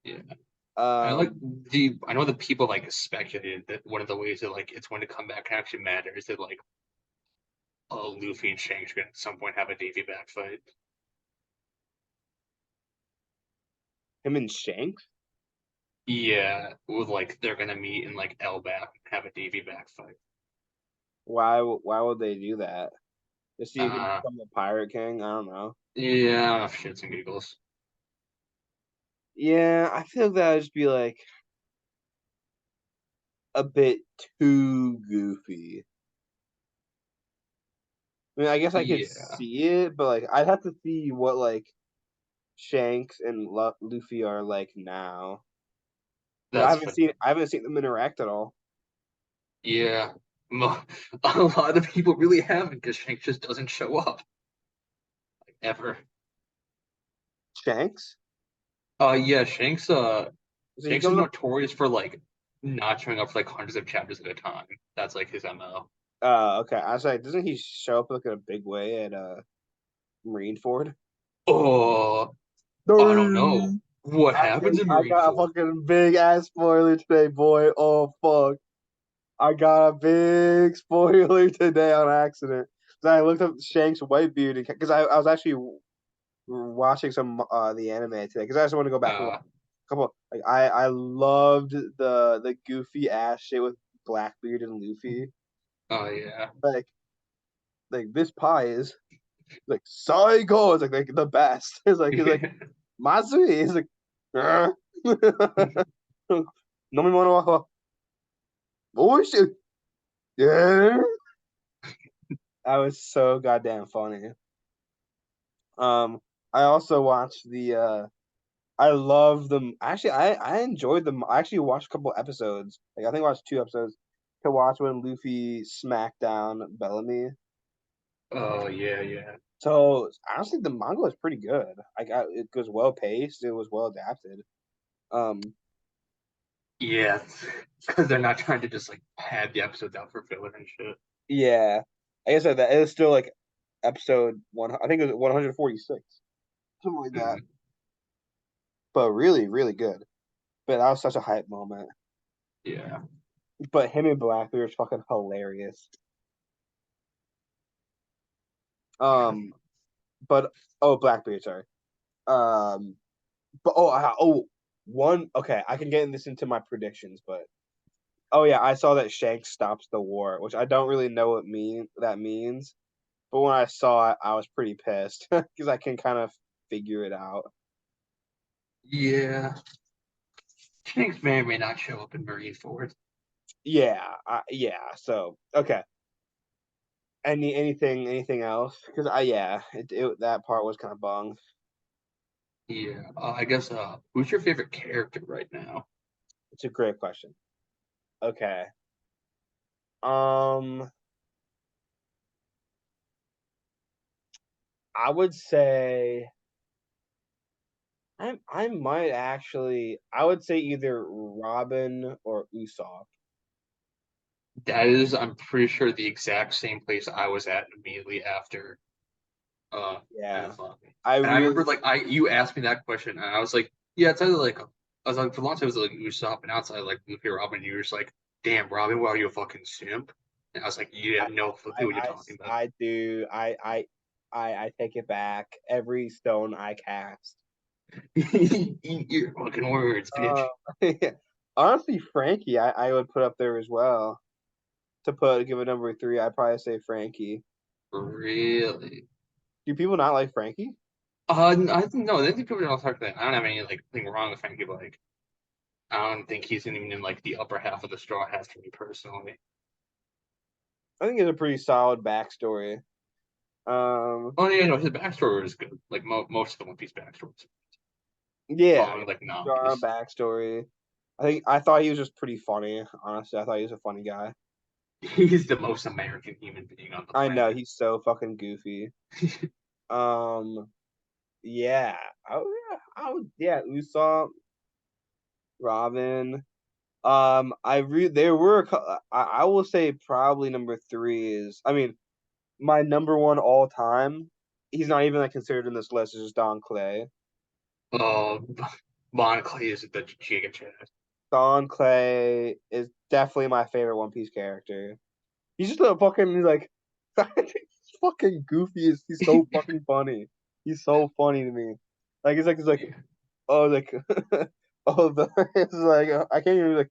Yeah. I like Um, I know that people like speculated that one of the ways that like it's going to come back and actually matter is that like Luffy and Shanks are going to at some point have a Davy back fight. him and Shanks. Yeah, with like they're gonna meet in like Elbap and have a Davy back fight. Why would they do that? To see if he can Uh become the Pirate King? I don't know. yeah, shits and giggles. Yeah, I feel like that would just be like a bit too goofy. I mean, I guess I could Yeah, see it, but like I'd have to see what like Shanks and Luffy are like now. Because I that's haven't fun. seen I haven't seen them interact at all. Yeah, a lot of people really haven't because Shanks just doesn't show up like, ever. Shanks? Yeah, Shanks. So he Shanks is comes up. notorious for like not showing up for like hundreds of chapters at a time. That's like his MO. Okay. I was like, doesn't he show up like in a big way at Marineford? Oh, I don't know No. what happens in I got a Marineford. fucking big ass spoiler today, boy. Oh fuck. I got a big spoiler today on accident. So I looked up Shanks Whitebeard because I was actually watching some the anime today because I just want to go back and watch Uh, a couple. Like I loved the goofy ass shit with Blackbeard and Luffy. oh yeah. Like this pie is like psycho. It's like the best. It's like he's like Matsui. He's like, no me mono oh shit. Yeah. That was so goddamn funny. Um, I also watched I love them. Actually, I enjoyed them. I actually watched a couple episodes. Like I think I watched 2 episodes to watch when Luffy smacked down Bellamy. Oh yeah, yeah, So honestly, the manga was pretty good. It was well paced. It was well adapted. Um, yeah. Because they're not trying to just like pad the episodes out for filler and shit. yeah. Like I said, that it was still like episode one. I think it was 146, something like that. Mhm. But really, really good. But that was such a hype moment. Yeah. But him and Blackbeard is fucking hilarious. Um, but oh, Blackbeard, sorry. Um, but one. Okay, I can get this into my predictions, but oh yeah, I saw that Shanks stops the war, which I don't really know what that means. But when I saw it, I was pretty pissed because I can kind of figure it out. Yeah. Shanks may or may not show up in Marineford. Yeah, yeah. So okay, anything else? Because I yeah, that part was kind of bung. Yeah. I guess who's your favorite character right now? It's a great question. Okay. Um, I would say I might actually I would say either Robin or Usopp. That is, I'm pretty sure, the exact same place I was at immediately after Yeah. Alpha. I And I remember really like I you asked me that question and I was like, yeah, it's either like I was like, for long time, it was like Usopp, and outside, like, Luffy Robin, you were just like, damn, Robin, why are you a fucking simp? And I was like, you I have no clue what you're talking about. I do. I take it back. Every stone I cast. Eat your fucking words, bitch. Uh, honestly, Frankie, I would put up there as well. To give a number three, I'd probably say Frankie. Really? Do people not like Frankie? I think no. I think people don't talk that. I don't have any like thing wrong with Frankie, but like, I don't think he's even in like the upper half of the Straw Hats for me personally. I think it's a pretty solid backstory. Oh yeah, no, his backstory is good. Like most of the One Piece backstories, Yeah, along with like strong Nami's. backstory. I thought he was just pretty funny. Honestly, I thought he was a funny guy. He's the most American human being on the I know planet. he's so fucking goofy. Um, yeah. Oh yeah. Yeah. Usopp, Robin. there were I will say probably number three is. I mean, my number one all time. He's not even like considered in this list. Is just Don Clay. Uh, Bon Clay is the Giga Chad. Don Clay is definitely my favorite One Piece character. He's just a fucking he's like he's fucking goofy. He's so fucking funny. He's so funny to me. He's like Yeah. oh like oh the it's like I can't even like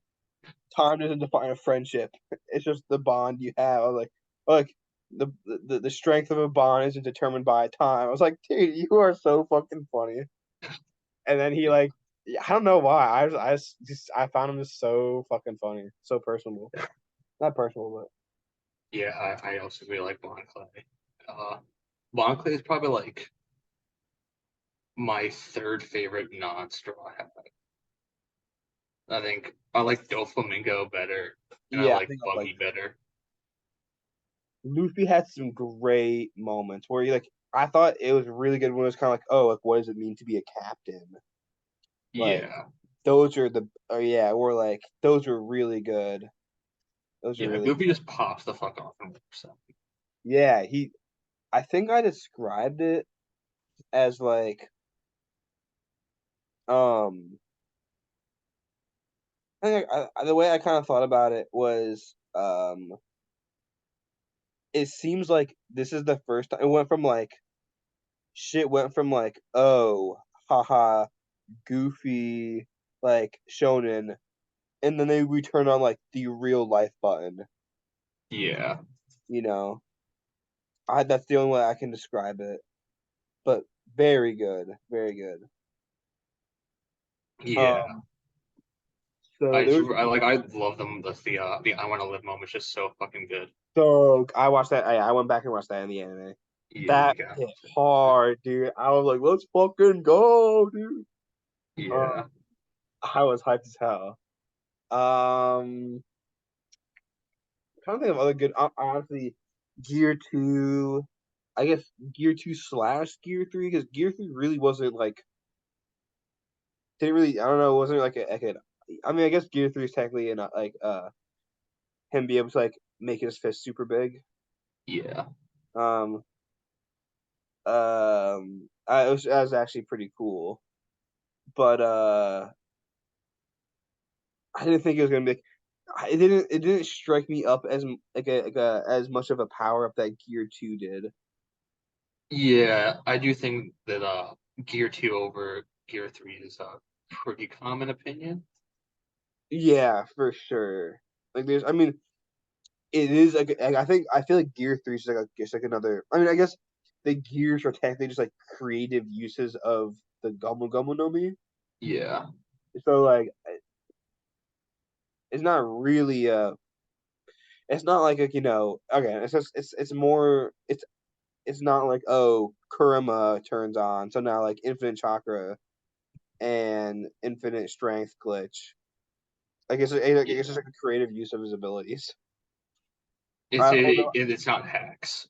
time doesn't define a friendship. It's just the bond you have. I was like the strength of a bond isn't determined by time. I was like, dude, you are so fucking funny. And then he like yeah, I don't know why. I found him just so fucking funny, so personable. Not personable, Yeah, I also really like Bon Clay. Uh, Bon Clay is probably like my third favorite non-Straw Hat. I think I like Doflamingo better, but and I yeah, I like think I like Buggy better. Luffy had some great moments where he like I thought it was really good when it was kind of like, oh, like what does it mean to be a captain? Like Yeah, those are the oh yeah, or like those are really good. Those are yeah. really Goofy good. just pops the fuck off from himself. Yeah, he I think I described it as like um I think the way I kind of thought about it was it seems like this is the first time it went from like shit went from like oh haha goofy like shonen and then we turn on like the real life button, Yeah, you know. I That's the only way I can describe it. But very good, very good. yeah. Um, so there was I love them. The I Want to Live moment is just so fucking good. I watched that. I went back and watched that in the anime. Yeah, you That got hit hard, dude. I was like, let's fucking go, dude. Uh, yeah, I was hyped as hell. Trying to think of other good. Honestly, Gear Two. I guess Gear Two slash Gear Three because Gear Three really wasn't like didn't really. I don't know. Wasn't like a. I mean, I guess Gear Three is technically in like him be able to like make his fist super big. yeah, Um, I was actually pretty cool, but I didn't think it was gonna be. It didn't strike me up as like a as much of a power up that Gear Two did. yeah. I do think that Gear 2 over Gear 3 is a pretty common opinion. Yeah, for sure. Like there's, I mean, it is like I feel like Gear Three is like just like another. I mean, I guess the gears are technically just like creative uses of the Gomu Gomu no Mi. Yeah, So like, it's not really it's not like you know. Okay, it's just it's more it's not like oh Kurama turns on, so now like infinite chakra and infinite strength glitch. It's just yeah. like a creative use of his abilities. Although It's not hacks.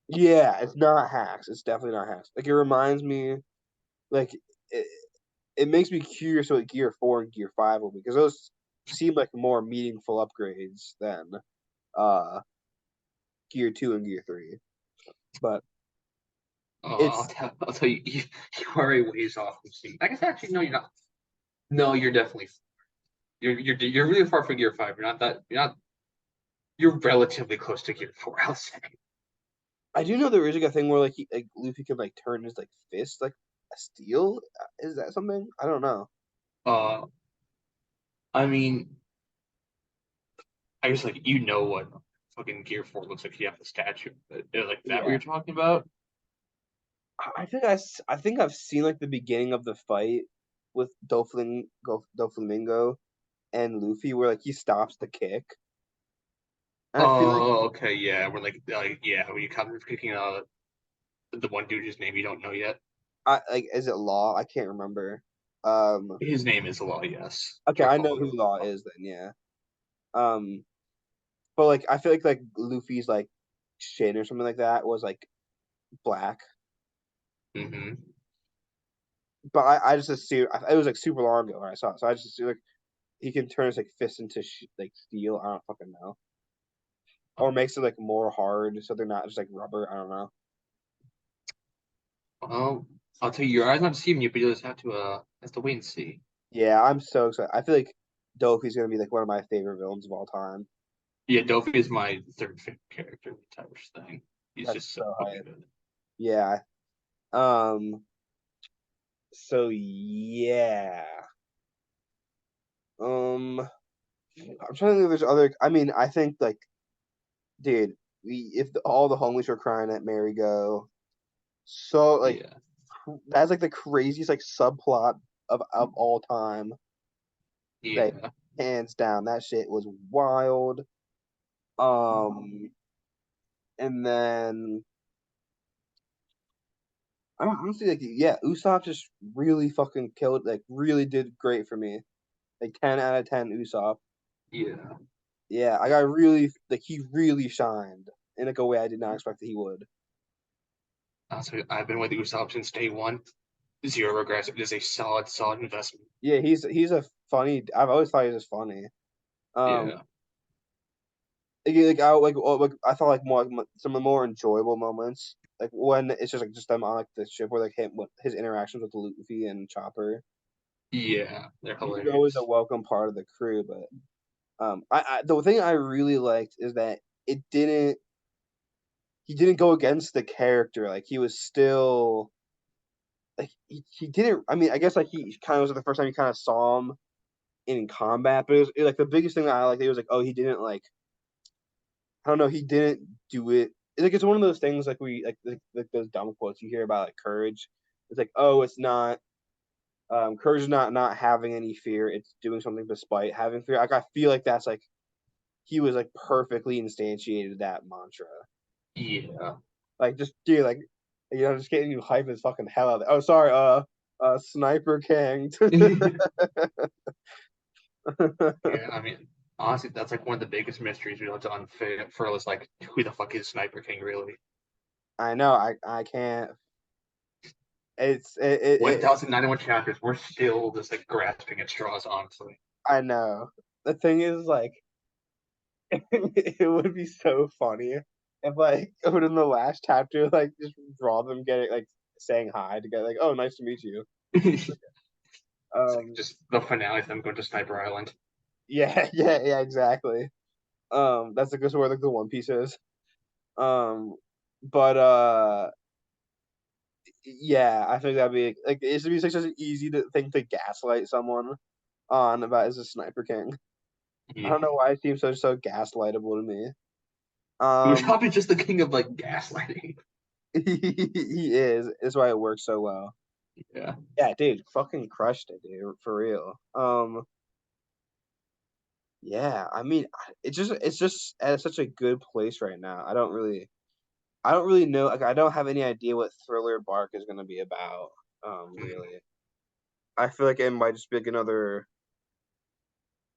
yeah, it's not hacks. It's definitely not hacks. Like it reminds me, like it, it makes me curious what Gear Four and Gear Five will be because those seem like more meaningful upgrades than uh Gear Two and Gear Three. But Oh, it's I'll tell you, you are a ways off from seeing. I guess actually no, you're not. No, you're definitely you're really far from Gear 5. You're relatively close to Gear 4, I'll say. I do know there is like a thing where like like Luffy can like turn his like fist like a steel. Is that something? I don't know. Uh, I mean, I guess like what fucking Gear 4 looks like. You have the statue, but like that what Yeah, you're talking about? I think I think I've seen like the beginning of the fight with Doflamingo and Luffy where like he stops the kick, and I feel like Oh, okay, yeah. We're yeah, when you come kicking the one dude whose name you don't know yet. I like is it Law? I can't remember. Um, His name is Law, yes. okay, I know who Trafalgar Law Law. is then. Yeah. Um, but like I feel like Luffy's like shin or something like that was like black. Hmm. But I just assumed it was like super long ago when I saw it, so I just assumed like he can turn his like fist into like steel. I don't fucking know, or makes it like more hard so they're not just like rubber. I don't know. Well, I'll tell you, your eyes not deceiving you, but you'll just have to wait and see. Yeah, I'm so excited. I feel like Dofi's gonna be like one of my favorite villains of all time. Yeah, Dofi is my third favorite character in the entire thing. He's That's just so so fucking hype. good. Yeah. Um. So yeah. Um. I'm trying to think if there's other. I mean, I think like, dude, if all the homies were crying at Mary Go, so like Yeah, that's like the craziest like subplot of all time. Like yeah, hands down, that shit was wild. And then I don't honestly like yeah, Usopp just really fucking killed. Like really did great for me. Like 10 out of 10 Usopp. yeah. Yeah, I got really like he really shined in like a way I did not expect that he would. Honestly, I've been with Usopp since day one. Zero regrets. It is a solid investment. Yeah, he's a funny. I've always thought he was just funny. Um, Yeah, like I thought like more like, some of the more enjoyable moments, like when it's just them on like the ship where like him with his interactions with Luffy and Chopper. yeah, they're He's always a hilarious. welcome part of the crew, but I the thing I really liked is that it didn't he didn't go against the character. Like he was still like he didn't. I mean, I guess like he kind of was the first time you kind of saw him in combat, but like the biggest thing that I like, it was like, oh, he didn't like I don't know, he didn't do it. Like it's one of those things like we like those dumb quotes you hear about like courage. It's like, oh, it's not courage is not having any fear. It's doing something despite having fear. Like I feel like that's like he was like perfectly instantiated that mantra. Yeah. Like just dude, like just getting you hype as fucking hell out. There. Oh, sorry, Sniper King. Yeah, I mean, honestly, that's like one of the biggest mysteries we left unfurl is like, who the fuck is Sniper King really? I know, I can't. It 1,091 chapters, we're still just like grasping at straws, honestly. I know. The thing is, like, it would be so funny if, like, within the last chapter, like, just draw them getting, like, saying hi together, like, oh, nice to meet you. It's like Um, just the finale of them going to Sniper Island. yeah, yeah, exactly. That's like, where, like, the One Piece is. Um, but, yeah, I think that'd be, like, it should be such an easy thing to gaslight someone on about is a Sniper King. I don't know Yeah. why it seems so gaslightable to me. Um, Usopp is just the king of like gaslighting. he is. That's why it works so well. Yeah. Yeah, dude, fucking crushed it, dude, for real. Yeah, I mean, it's just at such a good place right now. I don't really know. Like, I don't have any idea what Thriller Bark is gonna be about. Mm. Really, I feel like it might just be like another.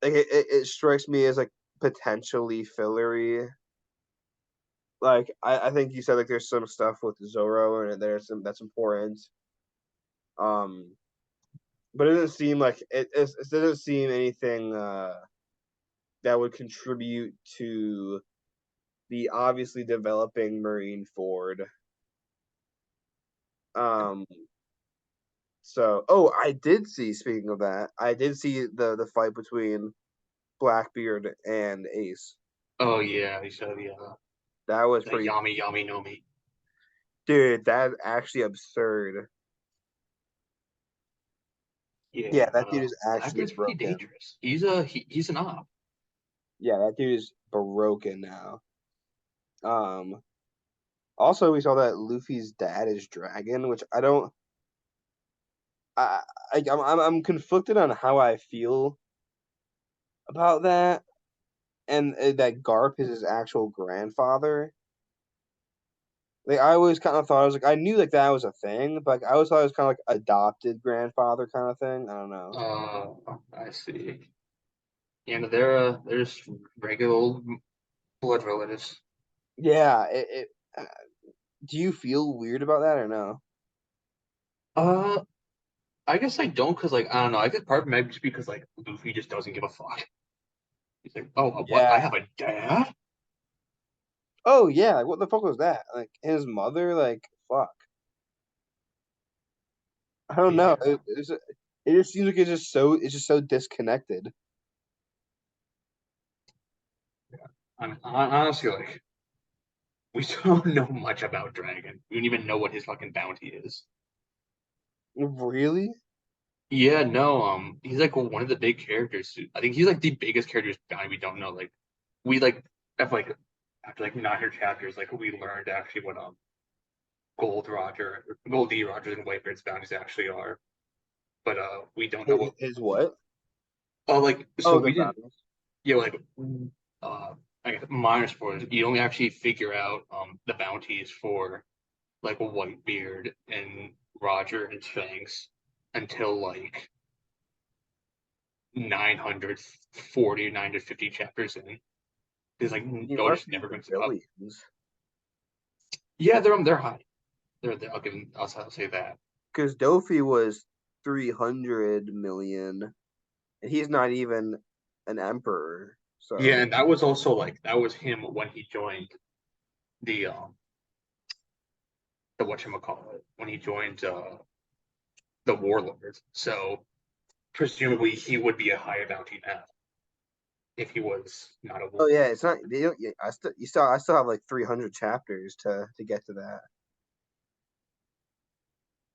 Like, it strikes me as like potentially fillery. Like, I think you said like there's some stuff with Zoro and there's some that's important. Um, but it doesn't seem like it doesn't seem anything that would contribute to the obviously developing Marine Ford. Um, So, oh, I did see. Speaking of that, I did see the fight between Blackbeard and Ace. Oh yeah, he said That was the pretty, Yami Yami no Mi. dude. That's actually absurd. Yeah, Yeah, that dude is actually Blackbeard's pretty broken. dangerous. He's an op. Yeah, that dude is broken now. Um, Also we saw that Luffy's dad is Dragon, which I don't. I, I'm conflicted on how I feel about that, and that Garp is his actual grandfather. Like I always kind of thought I was like I knew like that was a thing, but like, I always thought it was kind of like adopted grandfather kind of thing. I don't know. I see. Yeah, no, they're just regular old blood relatives. Yeah, uh, do you feel weird about that or no? Uh, I guess I don't because like I don't know. I guess part of it might just because like Luffy just doesn't give a fuck. He's like, oh, what? I Yeah. have a dad? Oh yeah. Like, what the fuck was that? Like his mother? Like fuck. I don't know. Yeah. It just seems like it's just so disconnected. I mean, honestly, like we don't know much about Dragon. We don't even know what his fucking bounty is. Really? Yeah, no, he's like one of the big characters. I think he's like the biggest character's bounty we don't know. Like we like have like after like 900 chapters, like we learned actually what Gold D Rogers and Whitebeard's bounties actually are. But we don't know what His what? like so Oh, the we didn't bounties. like uh I guess minor spoilers, you don't actually figure out the bounties for like Whitebeard and Roger and Shanks until like 940, 950 chapters in. Because like He Joe must just be in never the brings it up. billions. Yeah, they're high. I'll give them, I'll say that. Because Dofi was 300 million, and he's not even an emperor. Yeah, So, and that was also like that was him when he joined the the whatchamacallit, when he joined the Warlords. So presumably he would be a higher bounty now if he was not a oh warlord. yeah, it's not. They don't. Yeah, I still have like 300 chapters to get to that.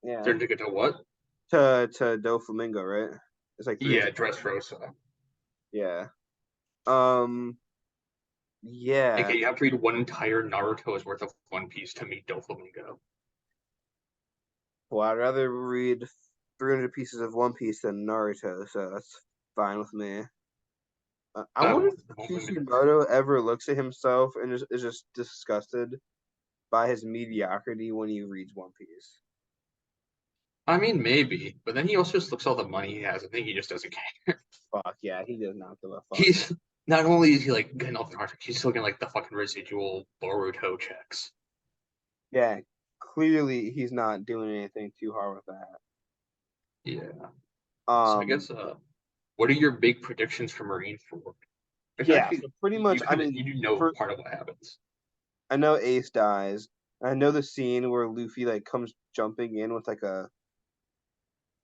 Yeah, Turn to get to what? to Doflamingo, right? It's like 300. Yeah, Dressrosa. Yeah. Um. Yeah. Okay, you have to read one entire Naruto's worth of One Piece to meet Doflamingo. Well, I'd rather read 300 pieces of One Piece than Naruto, so that's fine with me. I wonder Oh, if Kishimoto ever looks at himself and is just disgusted by his mediocrity when he reads One Piece. I mean, maybe, but then he also just looks at all the money he has. I think he just doesn't care. Fuck yeah, he does not give a fuck. He's not only is he like getting off the contract, he's still getting like the fucking residual Boruto checks. Yeah, clearly he's not doing anything too hard with that. Yeah. So I Um, guess what are your big predictions for Marine Ford? It's yeah, actually so pretty much, I mean, you do know for part of what happens. I know Ace dies. I know the scene where Luffy like comes jumping in with like a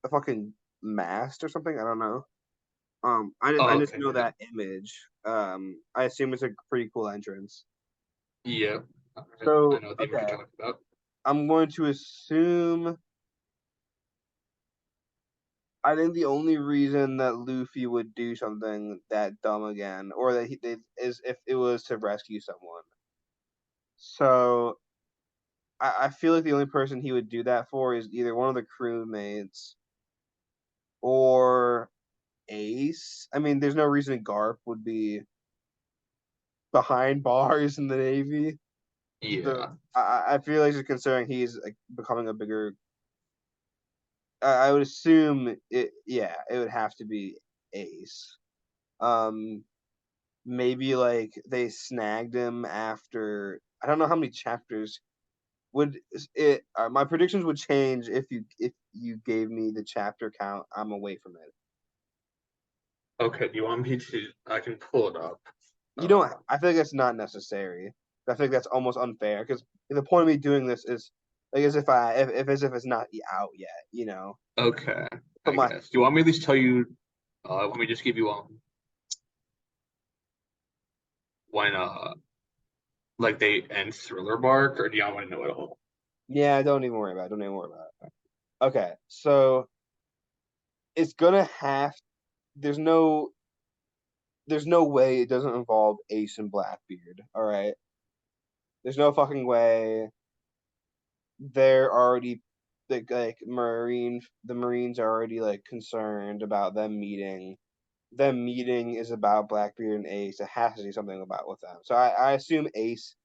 fucking mast or something. I don't know. I Oh, just okay, know yeah. that image. I assume it's a pretty cool entrance. Yeah. All right. I So, know the image you're okay, talking about. I'm going to assume. I think the only reason that Luffy would do something that dumb again, or that is if it was to rescue someone. So I feel like the only person he would do that for is either one of the crewmates or Ace. I mean, there's no reason Garp would be behind bars in the Navy. So Yeah. I feel like just considering he's like becoming a bigger, I would assume it. Yeah, it would have to be Ace. Um, Maybe like they snagged him after. I don't know how many chapters would it. My predictions would change if you gave me the chapter count. I'm away from it. Okay. Do you want me to? I can pull it up. You don't. Uh, I feel like that's not necessary. I think that's almost unfair because the point of me doing this is Like as if I if as if it's not out yet, Okay, Put I my guess. Do you want me to at least tell you? Let me just give you when like they end Thriller Bark, or do you want to know it all? Yeah, don't even worry about it. Don't even worry about it. Okay, so it's gonna have there's no way it doesn't involve Ace and Blackbeard, all right? There's no fucking way they're already like the Marines are already like concerned about them meeting. Them meeting is about Blackbeard and Ace. It has to do something about with them. So I assume Ace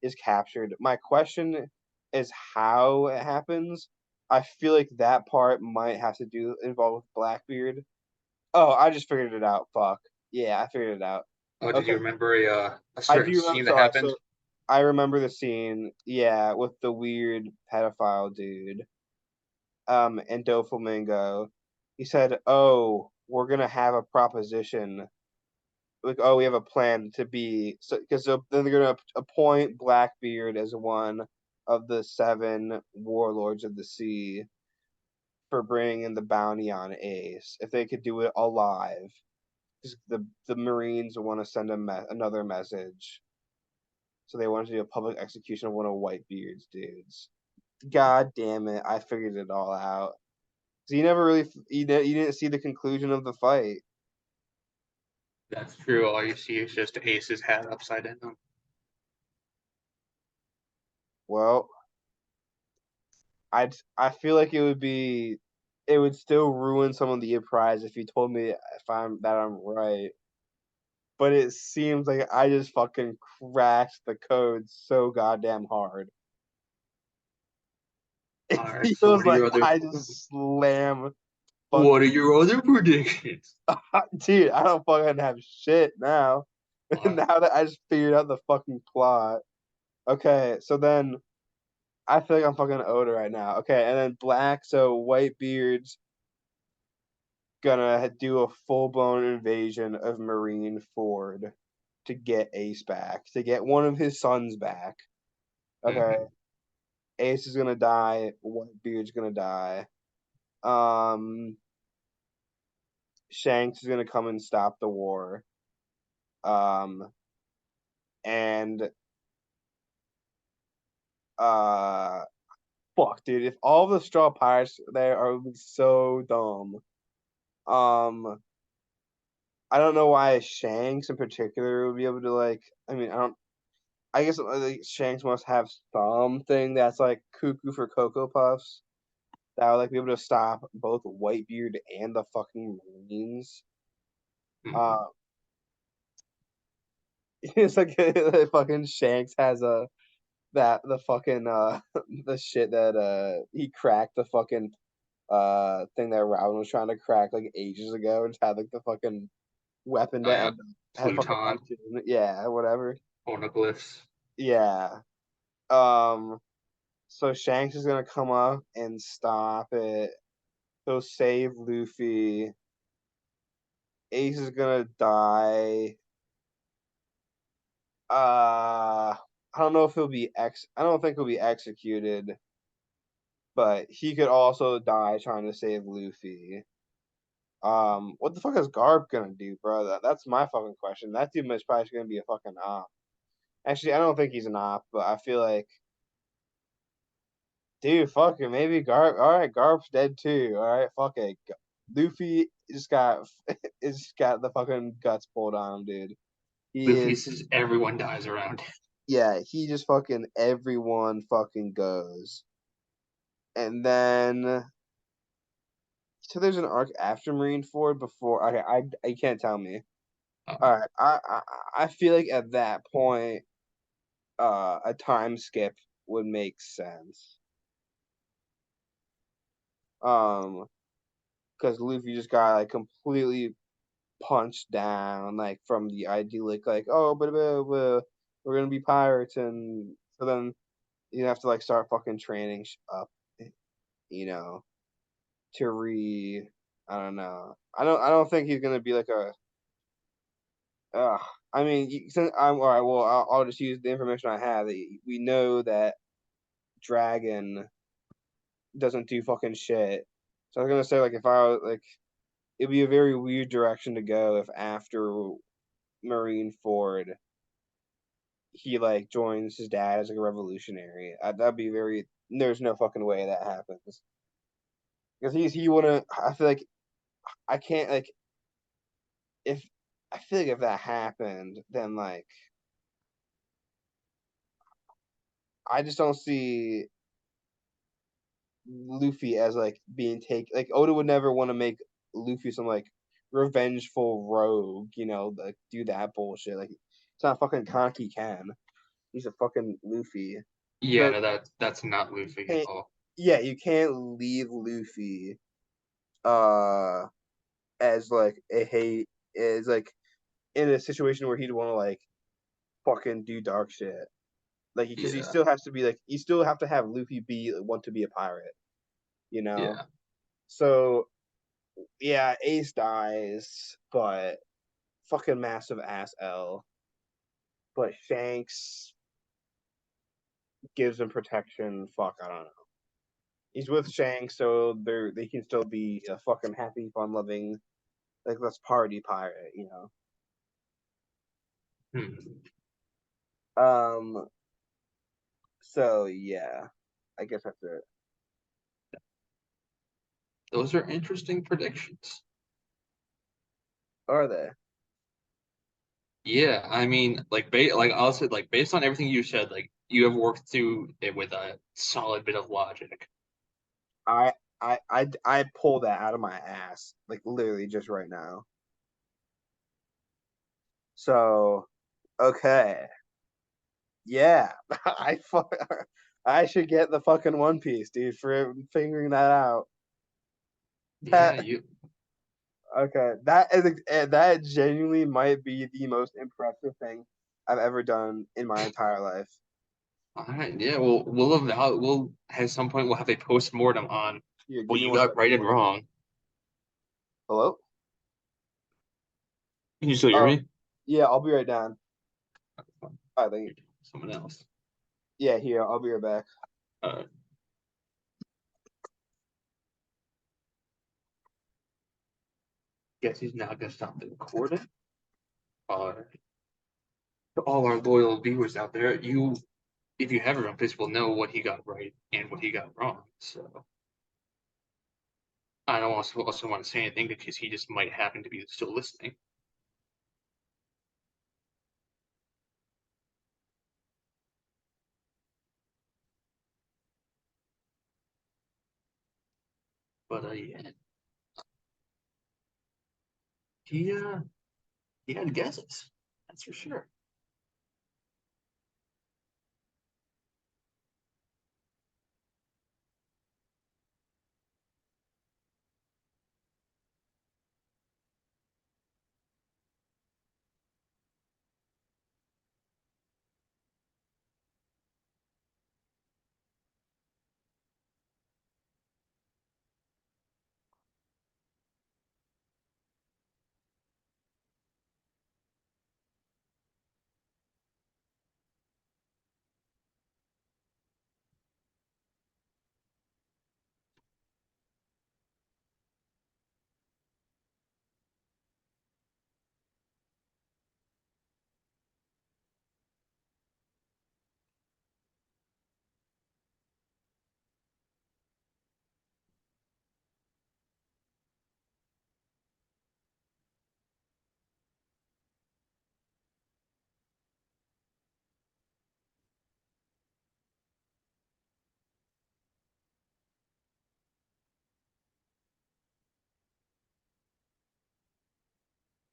is captured. My question is how it happens. I feel like that part might have to do involve with Blackbeard. Oh, I just figured it out. Fuck. Yeah, I figured it out. Oh, did Okay. you remember a I certain do remember scene that sorry, happened? so I remember the scene, yeah, with the weird pedophile dude, and Doflamingo. He said, "Oh, we're gonna have a proposition. Like, oh, we have a plan to be so because then they're gonna appoint Blackbeard as one of the seven warlords of the sea for bringing the bounty on Ace. If they could do it alive, because the Marines want to send another message, so they wanted to do a public execution of one of Whitebeard's dudes. God damn it! I figured it all out. So you never really you didn't see the conclusion of the fight. That's true. All you see is just Ace's hat upside down. Well, I feel like it would still ruin some of the prize if you told me if I'm right. But it seems like I just fucking crashed the code so goddamn hard. It All right. So feels what are like your other I just slam what are fucking your other predictions? dude. I don't fucking have shit now. Uh, Now that I just figured out the fucking plot. Okay, so then I feel like I'm fucking owed right now. Okay, and then black, so Whitebeard's gonna do a full blown invasion of Marine Ford to get Ace back, to get one of his sons back. Okay, mhm. Ace is gonna die. Whitebeard's gonna die. Um, Shanks is gonna come and stop the war. Um, and uh, fuck, dude, if all the straw pirates there are so dumb. Um, I don't know why Shanks in particular would be able to like. I mean, I don't. I guess like, Shanks must have something that's like cuckoo for Cocoa Puffs that would like be able to stop both Whitebeard and the fucking Marines. Mhm. Uh, it's like fucking Shanks has a that the fucking the shit that he cracked the fucking thing that Robin was trying to crack like ages ago and had like the fucking weapon Oh yeah, that had fucking Pluton, R2 in it. Yeah, whatever. Poneglyphs. Yeah. Um. So Shanks is gonna come up and stop it. He'll save Luffy. Ace is gonna die. I don't know if he'll be I don't think he'll be executed, but he could also die trying to save Luffy. What the fuck is Garp gonna do, bro? That's my fucking question. That dude is probably gonna be a fucking op. Actually, I don't think he's an op, but I feel like, dude, fuck it, maybe Garp. All right, Garp's dead too. All right, fuck it. Luffy just got just got the fucking guts pulled on him, dude. He Luffy is, says everyone dies around him. yeah, he just fucking everyone fucking goes. And then so there's an arc after Marineford before. Okay, I you can't tell me. Uh, All right, I feel like at that point, a time skip would make sense. Um, because Luffy just got like completely punched down, like from the idyllic, like oh, but we're gonna be pirates, and so then you have to like start fucking training up, you know, to re. I don't know. I don't think he's gonna be like a. Uh, I mean, since I'm all right. Well, I'll just use the information I have. We know that Dragon. doesn't do fucking shit. So I was gonna say like if I was like it'd be a very weird direction to go if after Marine Ford he like joins his dad as like a revolutionary. That'd be very. There's no fucking way that happens because he wouldn't. I feel like I can't like if I feel like if that happened, then like I just don't see Luffy as like being take like Oda would never want to make Luffy some like revengeful rogue, like do that bullshit. Like it's not fucking Kanki Ken. He's a fucking Luffy. Yeah, So no, that's not Luffy at can't all. yeah, you can't leave Luffy uh as like a hate is like in a situation where he'd want to like fucking do dark shit. Like because he Yeah, still has to be like you still have to have Luffy be want to be a pirate, you know? yeah, So yeah, Ace dies, but fucking massive ass L. But Shanks gives him protection. Fuck, I don't know. He's with Shanks, so they can still be a fucking happy, fun loving, like let's party pirate. hmm. Um. So yeah, I guess that's it. Those are interesting predictions. Are they? Yeah, I mean, like I'll say, like based on everything you said, like you have worked through it with a solid bit of logic. I I pull that out of my ass, like literally just right now. So okay, yeah, I should get the fucking One Piece, dude, for figuring that out. Yeah, That you. okay, that genuinely might be the most impressive thing I've ever done in my entire life. All right, yeah. Well, we'll at some point we'll have a post mortem on Here, give what me you one got second. right and wrong. Hello? Can you still hear Oh, me? yeah, I'll be right down. I think Someone else. yeah, here, I'll be right back. Uh, guess he's now gonna stop the recording. Uh, to all our loyal viewers out there, if you have it on this, will know what he got right and what he got wrong. So I don't also want to say anything because he just might happen to be still listening. But yeah, he uh he had guesses. That's for sure.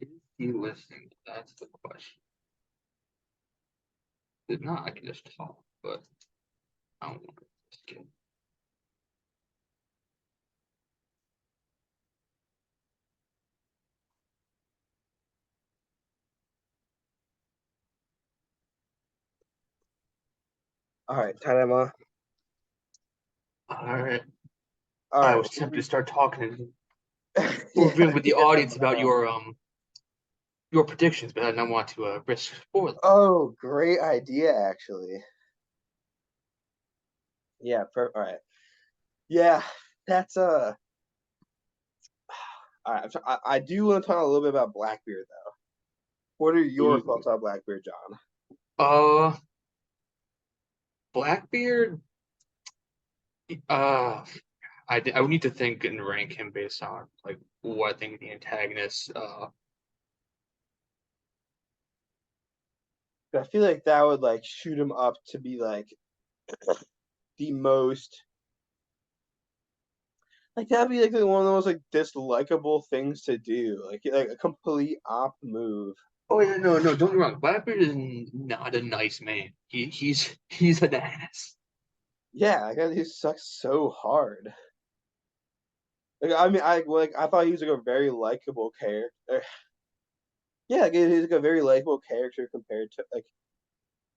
Is he listening? That's the question. If not, I can just talk, but I don't want to just get. All right, Tadema. All right. All I right, was should tempted to we? start talking and Yeah, moving with the yeah. audience about your predictions, but I don't want to risk spoiling. Oh, great idea, actually. Yeah, all right. Yeah, that's all right. I do want to talk a little bit about Blackbeard though. What are your Ooh. thoughts on Blackbeard, John? Uh, Blackbeard. Uh, I would need to think and rank him based on like what I think the antagonists. I feel like that would like shoot him up to be like the most like that'd be like one of the most like dislikable things to do. Like a complete op move. Oh yeah, no, no, don't get me wrong. Blackbeard is not a nice man. He's an ass. Yeah, that guy just sucks so hard. Like I mean, I thought he was like a very likable character. Yeah, like, he's like a very likable character compared to like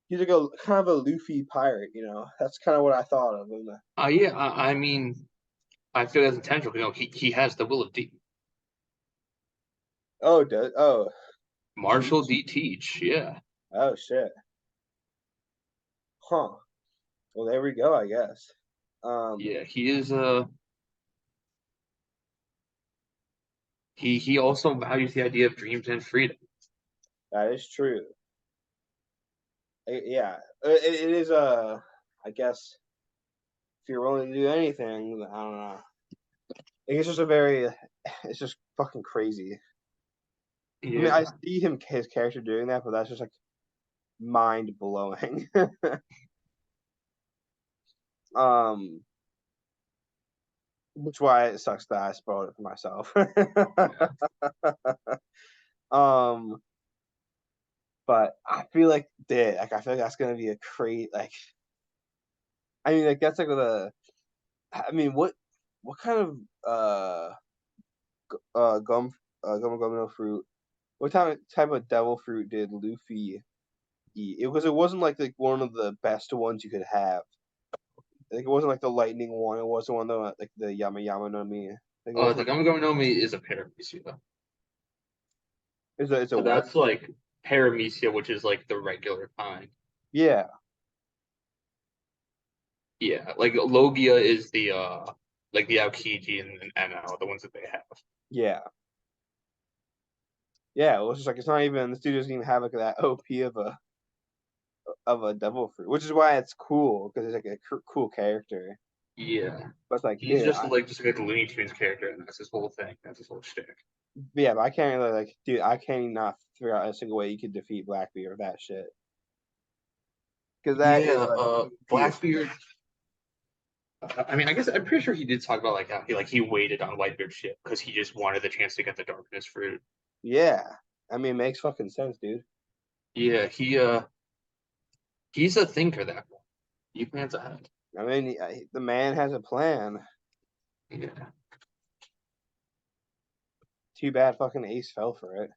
he's like a kind of a Luffy pirate. You know, that's kind of what I thought of him. Yeah, I mean, I feel that's intentional. You know, he has the will of D. Oh, does oh Marshall Teach? D. Teach. Yeah, Oh shit, huh? Well, there we go. I guess. yeah. He is. He also values the idea of dreams and freedom. That is true. Yeah, it is. I guess if you're willing to do anything, I don't know. Like, it's just a very, it's just fucking crazy. I mean, I Yeah, see his character doing that, but that's just like mind blowing. um, which why it sucks that I spoiled it for myself. yeah, um, but I feel like I feel like that's gonna be a crazy like. I mean, like that's like the. I mean, what kind of gum gum fruit? What type of devil fruit did Luffy eat? It wasn't like one of the best ones you could have. Like it wasn't like the lightning one. It wasn't one of like the Yama Yama no Mi. Like it wasn't the like Gummy no Mi is a paramecia. it's a So what? that's like paramecia, which is like the regular kind. Yeah, Yeah, like Logia is the like the Aokiji and NL, the ones that they have. yeah, yeah. It was just like it's not even the studio doesn't even have like that OP of a devil fruit, which is why it's cool because it's like a cool character. Yeah. But it's like, He's dude, just like a Looney Tunes character, and that's his whole thing. That's his whole shtick. yeah, but I can't really like, dude, I can't not figure out a single way you could defeat Blackbeard or that shit because that is Yeah, like OP as Blackbeard. I mean, I guess I'm pretty sure he did talk about like how he waited on Whitebeard's ship because he just wanted the chance to get the darkness fruit. yeah. I mean, it makes fucking sense, dude. Yeah, he's a thinker that one. He plans ahead. I mean, the man has a plan. Yeah. Too bad fucking Ace fell for it.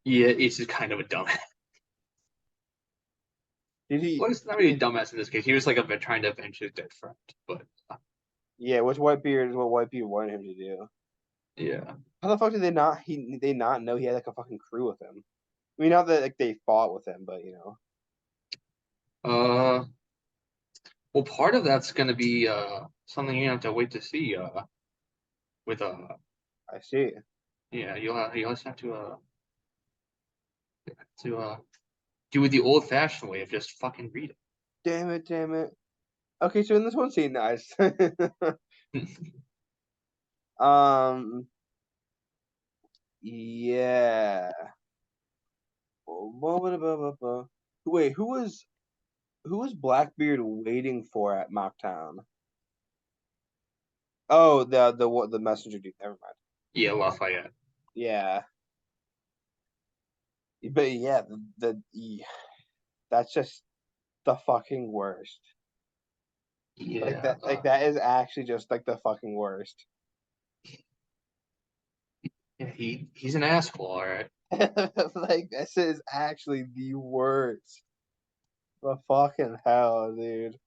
Yeah, it's just kind of a dumb. Did he? Well, it's not really a dumbass in this case. He was like a trying to avenge his dead friend, but Yeah, which Whitebeard is what Whitebeard wanted him to do. yeah. How the fuck did they not know he had like a fucking crew with him? I mean, not that like they fought with him, but you know, Uh, well, part of that's gonna be something you have to wait to see. With I see. yeah, you also have to do it the old-fashioned way of just fucking read Damn it, damn it. Okay, so in this one scene, nice. it. um, yeah. Wait, who was Blackbeard waiting for at Mocktown? Oh, the messenger dude. Never mind. Yeah, Lafayette. Yeah, but yeah, that's just the fucking worst. Yeah, Like that is actually just like the fucking worst. yeah, he's an asshole, all right. Like this is actually the worst. The fucking hell, dude.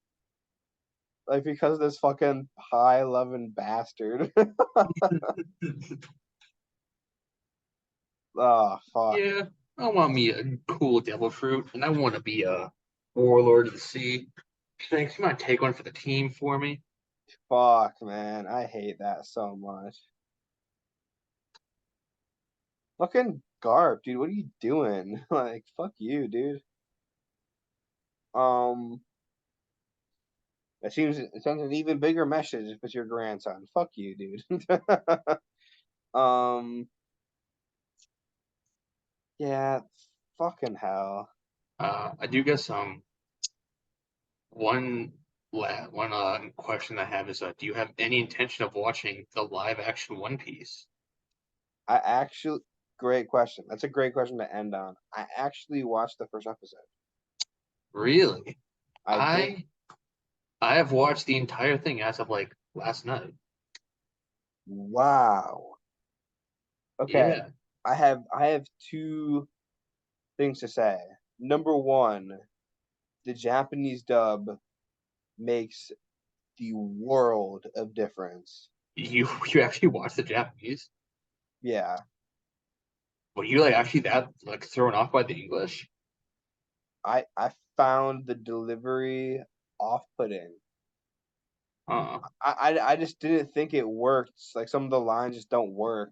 Like because of this fucking high loving bastard. Oh fuck. Yeah, I want me a cool devil fruit, and I want to be a warlord of the sea. Thanks, you might take one for the team for me? Fuck, man. I hate that so much. Fucking Garp, dude. What are you doing? Like, fuck you, dude. Um, it sends an even bigger message if it's your grandson. Fuck you, dude. Um, yeah, fucking hell. I do guess one one question I have is do you have any intention of watching the live action One Piece? I actually, great question. That's a great question to end on. I actually watched the first episode. Really? I did. I I have watched the entire thing as of like last night. Wow. Okay. Yeah, I have two things to say. Number one, the Japanese dub makes the world of difference. you actually watched the Japanese? Yeah. Were you like actually that like thrown off by the English? I found the delivery off-putting. I just didn't think it worked. Like some of the lines just don't work.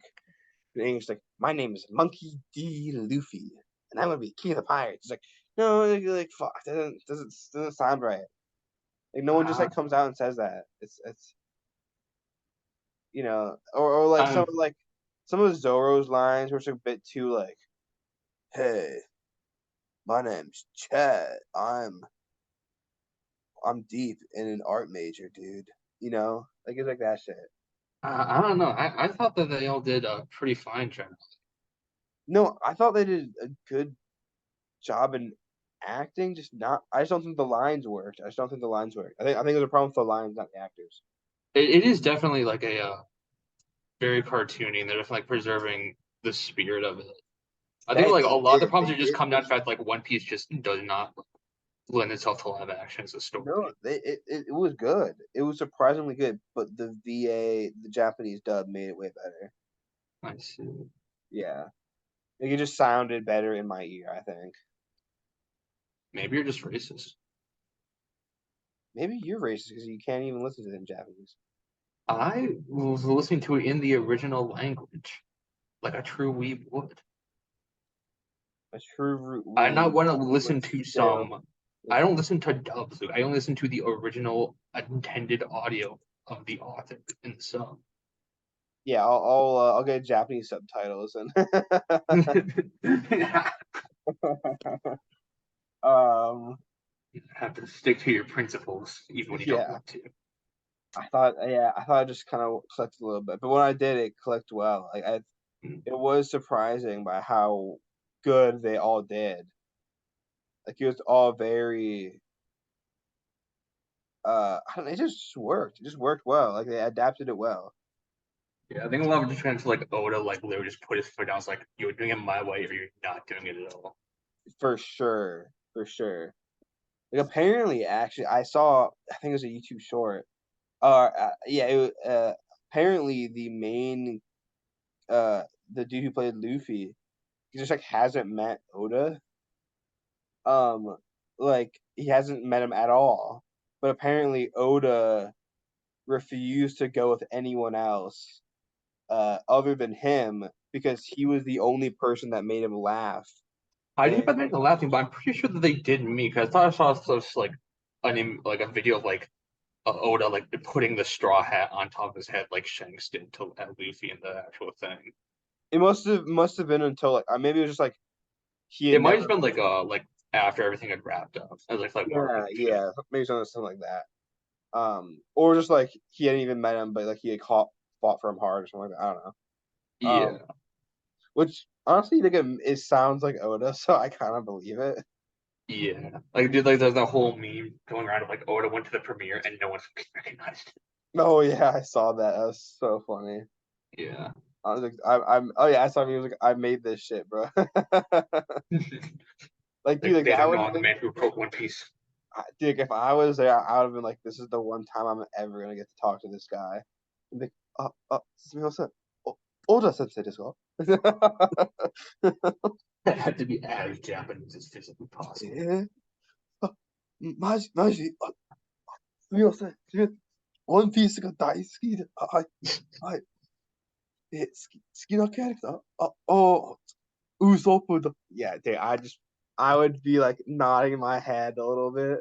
In English, like, my name is Monkey D. Luffy, and I'm gonna be king of the pirates. It's like, no, like fuck, that doesn't sound right. Like no one just Uh, like comes out and says that. It's or like I'm some of Zoro's lines were just a bit too like, hey, my name's Chad. I'm deep in an art major, dude. Like it's like that shit. I don't know. I thought that they all did a pretty fine job. No, I thought they did a good job in acting, just not. I just don't think the lines worked. I just don't think the lines worked. I think there's a problem with the lines, not the actors. It is definitely like a very cartoony, and they're just like preserving the spirit of it. I think They like a they lot of the did problems they are just did come down to the preserve. fact like One Piece just does not lend itself to live action as a No, story. it was good. It was surprisingly good, but the VA, the Japanese dub, made it way better. I see. Yeah, like it just sounded better in my ear. I think Maybe you're just racist. maybe you're racist because you can't even listen to it in Japanese. I was listening to it in the original language, like a true weeb would. A true I not want to would listen to still some. I don't listen. listen to dubs. Luke. I only listen to the original intended audio of the author in the song. Yeah, I'll get Japanese subtitles and um Have to stick to your principles even when you don't yeah. want to. I thought I just kind of clicked a little bit, but when I did, it clicked well. It was surprising by how good they all did. Like it was all very, I don't know, it just worked. It just worked well. Like they adapted it well. Yeah, I think a lot of it just went to like Oda, like literally just put his foot down. It's like you're doing it my way or you're not doing it at all. For sure, for sure. Like apparently, actually, I saw. I think it was a YouTube short. Yeah. Apparently, the dude who played Luffy, he just like hasn't met Oda. Um, like he hasn't met him at all. But apparently, Oda refused to go with anyone else other than him because he was the only person that made him laugh. I didn't And even make the laughing, but I'm pretty sure that they did me because I thought I saw this like like a video of like Oda like putting the straw hat on top of his head like Shanks did to Luffy in the actual thing. it must have been until like maybe it was just like he had It might have never. been like after everything had wrapped up as like Yeah, marketing shit. yeah, maybe something like that. Or just like he hadn't even met him, but like he had fought for him hard or something like that. I don't know. Yeah, Which honestly, like it sounds like Oda, so I kind of believe it. yeah. Like dude, like there's that whole meme going around of like Oda went to the premiere and no one fucking recognized Oh yeah, I saw that. That was so funny. it. Yeah. I was like, I'm. Oh yeah, I saw him. He was like, I made this shit, bro. Like, dude, Like, like they I don't would know have I'm the been, man who wrote One Piece. dude. If I was there, I would have been like, this is the one time I'm ever gonna get to talk to this guy. And be like, すみません. Oda sensei desu ka? That had to be as Japanese as physically possible. えー、マジ、すみません。ワンピースが大好きで、はい、はい、好きなキャラクター、ウソップだ。Yeah, dude, I would be like nodding my head a little bit.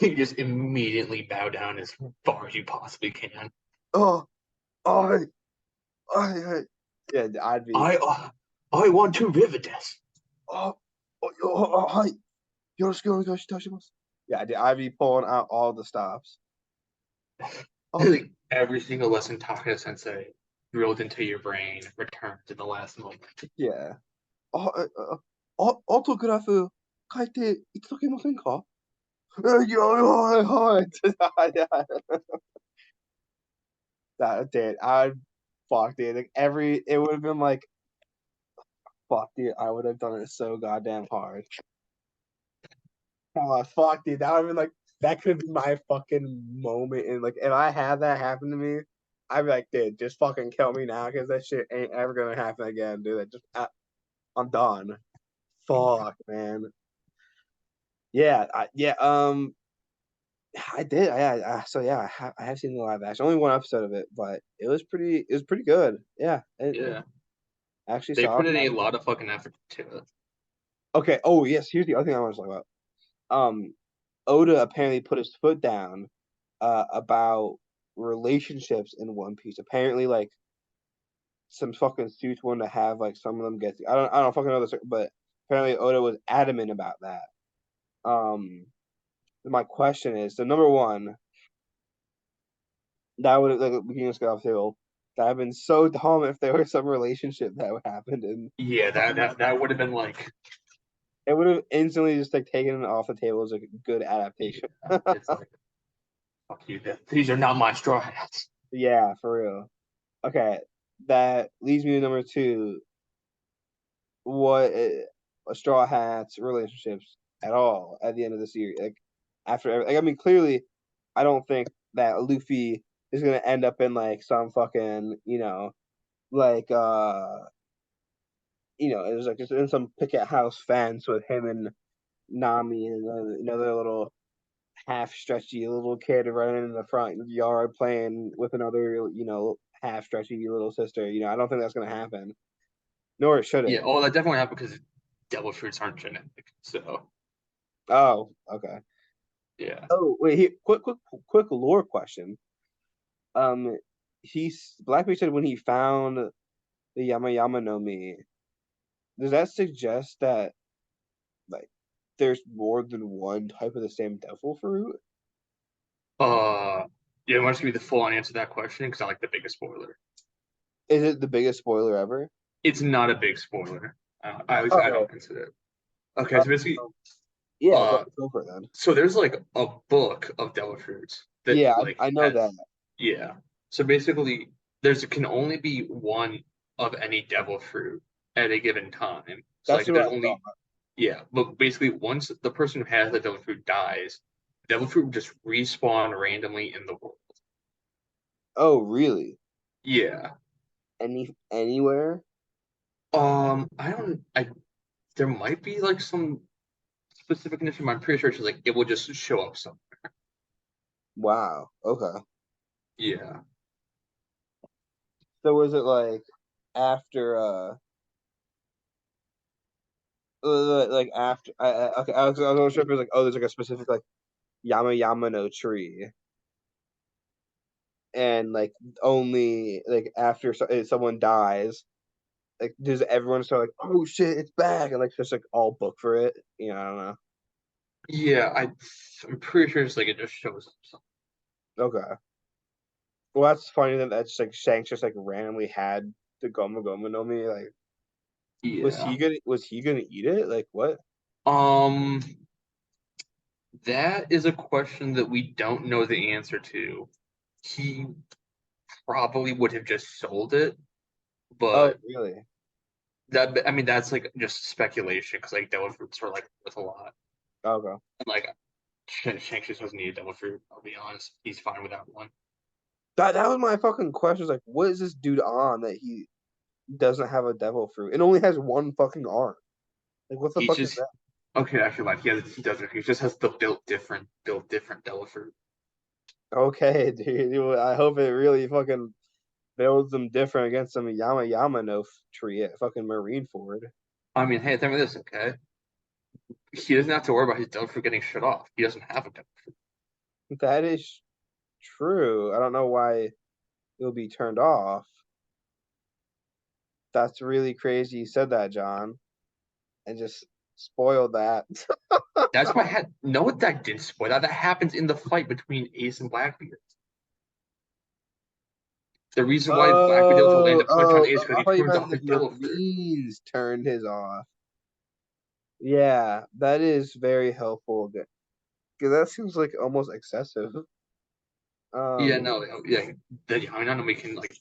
You just immediately bow down as far as you possibly can. Oh, I, I, yeah, I'd be, I I want to rivet this. oh, hi, よろしくお願いいたします。Yeah, dude, I'd be pulling out all the stops. Oh, Like every single lesson Takeda Sensei drilled into your brain returns in the last moment. yeah. オートグラフ書いていただけませんか？いや、はいはい。That dude, I'd fuck, dude. Like it would have been like, fuck, dude. I would have done it so goddamn hard. Oh, fuck, dude. That would have been like, that could be my fucking moment. And like, if I had that happen to me, I'd be like, dude, just fucking kill me now because that shit ain't ever gonna happen again, dude. I'm done. Fuck, man. Yeah, yeah. I did. So yeah, I have seen the live action. Only one episode of it, but it was pretty. It was pretty good. Yeah, Yeah, I actually they saw it. put in a lot of fucking effort to it. Okay. Oh yes. Here's the other thing I want to talk about. Oda apparently put his foot down, about relationships in One Piece. Apparently, like some fucking suits wanted to have like some of them get. I don't fucking know this, but apparently Oda was adamant about that. Um, my question is, so number one, that would like we can just get off the table. That would have been so dumb if there was some relationship that would happen, and Yeah, that would have been like, it would have instantly just like taken it off the table as a good adaptation. yeah, it's like fuck you. These are not my straw hats. Yeah, for real. Okay, that leads me to number two. What Straw Hats relationships at all at the end of the series? Like like, I mean, clearly, I don't think that Luffy is gonna end up in like some fucking like it was like just in some picket house fence with him and Nami and another little half stretchy little kid running in the front yard playing with another half stretchy little sister. I don't think that's gonna happen, nor should Yeah, it. oh, that definitely happened because devil fruits aren't genetic. So Oh, okay. yeah. Oh, wait, quick lore question. He's Blackbeard said when he found the Yama Yama no Mi, does that suggest that like there's more than one type of the same devil fruit? Yeah, I want to give you the full on answer to that question because I like the biggest spoiler. Is it the biggest spoiler ever? It's not a big spoiler. At least I Oh, don't consider it. Okay, so basically, yeah, uh, go for it then. so there's like a book of devil fruits that Yeah, like I know that. has, yeah. So basically, there's can only be one of any devil fruit at a given time. So That's like what there's I thought. only, yeah, but basically once the person who has the devil fruit dies, the devil fruit will just respawn randomly in the world. Oh, really? Yeah. Anywhere? I don't. I There might be like some specific condition. But I'm pretty sure it's just like it will just show up some. Wow. Okay. Yeah. So was it like after like after okay, I was sure if it was like, oh, there's like a specific like Yama Yama no tree, and like only like after someone dies, like does everyone start like, oh shit, it's back, and like just like all book for it? I don't know. Yeah. I'm pretty sure it's like it just shows up some. Okay. Well, that's funny that that's like Shanks just like randomly had the Goma Goma no Mi. Like, Yeah. was he gonna eat it? Like what? Um, that is a question that we don't know the answer to. He probably would have just sold it, Oh, but really? that I mean that's like just speculation because like devil fruits are like worth a lot. Okay. And like Shanks just doesn't need a devil fruit. I'll be honest, he's fine without one. That was my fucking question. Like, what is this dude on that he doesn't have a devil fruit? It only has one fucking arm. Like, what the He's fuck is just that? okay. Actually, like he doesn't. He just has the built different devil fruit. Okay, dude. I hope it really fucking builds them different against some Yama Yama no tree at fucking Marineford. I mean, hey, think of this, okay? He doesn't have to worry about his devil fruit getting shut off. He doesn't have a devil fruit. That is true. I don't know why it'll be turned off. That's really crazy you said that, John, and just spoiled that. That's why I had no, that didn't spoil that. That happens in the fight between Ace and Blackbeard. The reason why Blackbeard able to land Oh, a punch on oh, Ace because I he thought you turned meant off the his devil fruit. Marines turned his off. Yeah, that is very helpful. Because that seems like almost excessive. Yeah, Um, no, yeah, the Yanami can like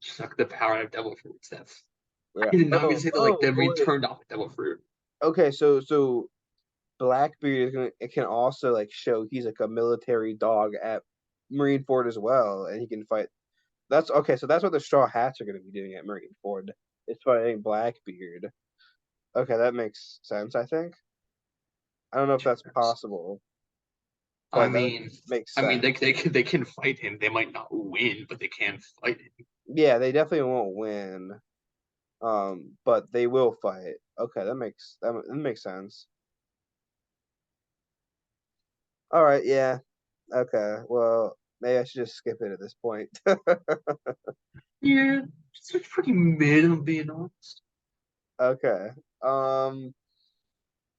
suck the power out of devil fruits. That's I yeah. did not mean to Oh, say that like oh, the Marine boy. turned off the devil fruit. Okay, so Blackbeard is gonna it can also like show he's like a military dog at Marineford as well, and he can fight. That's okay. So that's what the Straw Hats are gonna be doing at Marineford. It's fighting Blackbeard. Okay, that makes sense. I think. I don't know if that's possible, I but that mean, makes I mean, sense. they can fight him. They might not win, but they can fight him. Yeah, they definitely won't win. But they will fight. Okay, that makes sense. All right, yeah. Okay, well, maybe I should just skip it at this point. Yeah, it's pretty mid, I'm being honest. Okay. Um,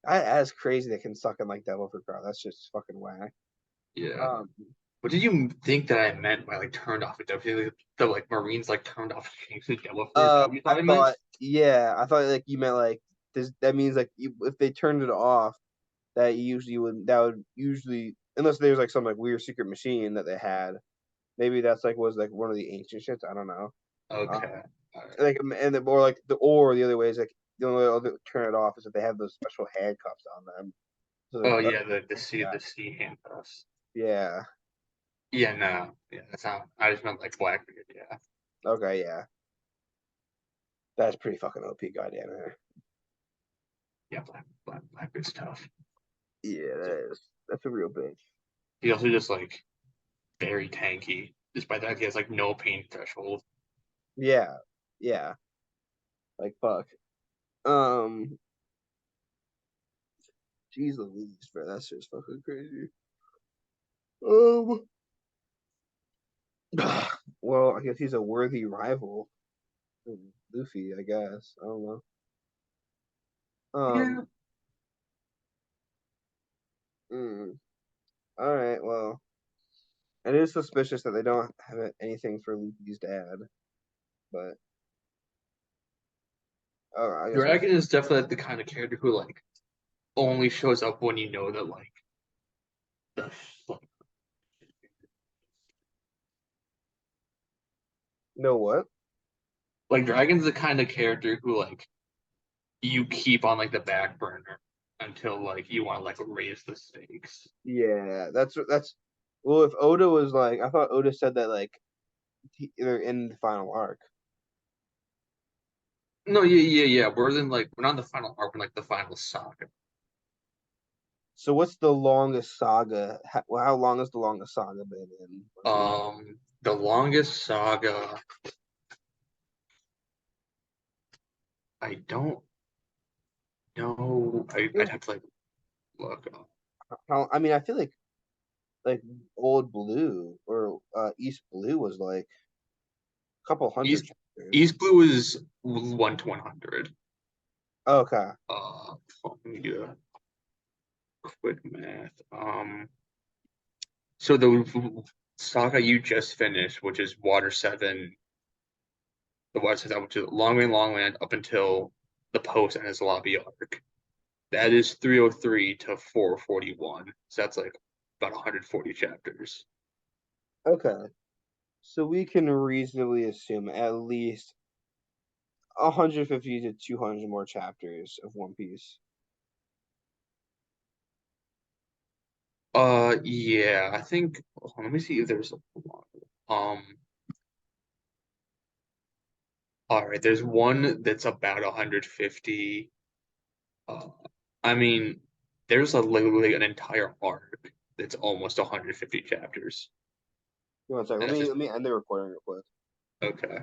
that's crazy they can suck in like Devil Fruit Girl. That's just fucking whack. Yeah. Um, What did you think that I meant by like turned off a devil fruit? The like Marines like turned off the devil fruit. Is that what you I thought I meant? thought, yeah, I thought like you meant like this. That means like if they turned it off, that would usually unless there's like some like weird secret machine that they had. Maybe that's like was like one of the ancient shits. I don't know. Um, Okay. All right. like and the, or like the other way is like the only way they'll turn it off is if they have those special handcuffs on them. So Oh like, yeah, yeah, the sea handcuffs. yeah, Yeah, no, yeah, that's not. I just meant like Blackbeard. Yeah, okay, yeah, that's pretty fucking OP, goddamn it. yeah, Blackbeard's tough. Yeah, So that is that's a real bitch. he also just like very tanky. Despite that, he has like no pain threshold. Yeah, yeah, like fuck. Um, Jeez Louise, bro, that's just fucking crazy. Um, well, I guess he's a worthy rival, for Luffy. I guess I don't know. Um, Yeah, mm, all right, well, it is suspicious that they don't have anything for Luffy's dad, but oh, I guess we'll Dragon see. is definitely like, the kind of character who like only shows up when you know that the like, Know what? Dragon's the kind of character who like you keep on like the back burner until like you want to like raise the stakes. Yeah, that's. Well, if Oda was like, I thought Oda said that like they're in the final arc. No, yeah. We're not in the final arc, we're like the final saga. So what's the longest saga? How long has the longest saga been in One Piece? The longest saga, I don't know. I'd have to like look up. How, I mean, I feel like Old Blue or East Blue was like a couple hundred East chapters. East Blue is 1 to 100. Okay, Let me do a quick math. So the saga you just finished, which is Water Seven, the Water Seven, which is Long Way Long Land up until the post and his lobby arc. That is 303 to 441. So that's like about 140 chapters. okay. So we can reasonably assume at least 150 to 200 more chapters of One Piece. Yeah, I think. Hold on, let me see if there's a all right, there's one that's about 150. Uh, I mean, there's literally an entire arc. It's almost 150 chapters. Give me one second. And it's just Let me end the recording real quick. okay.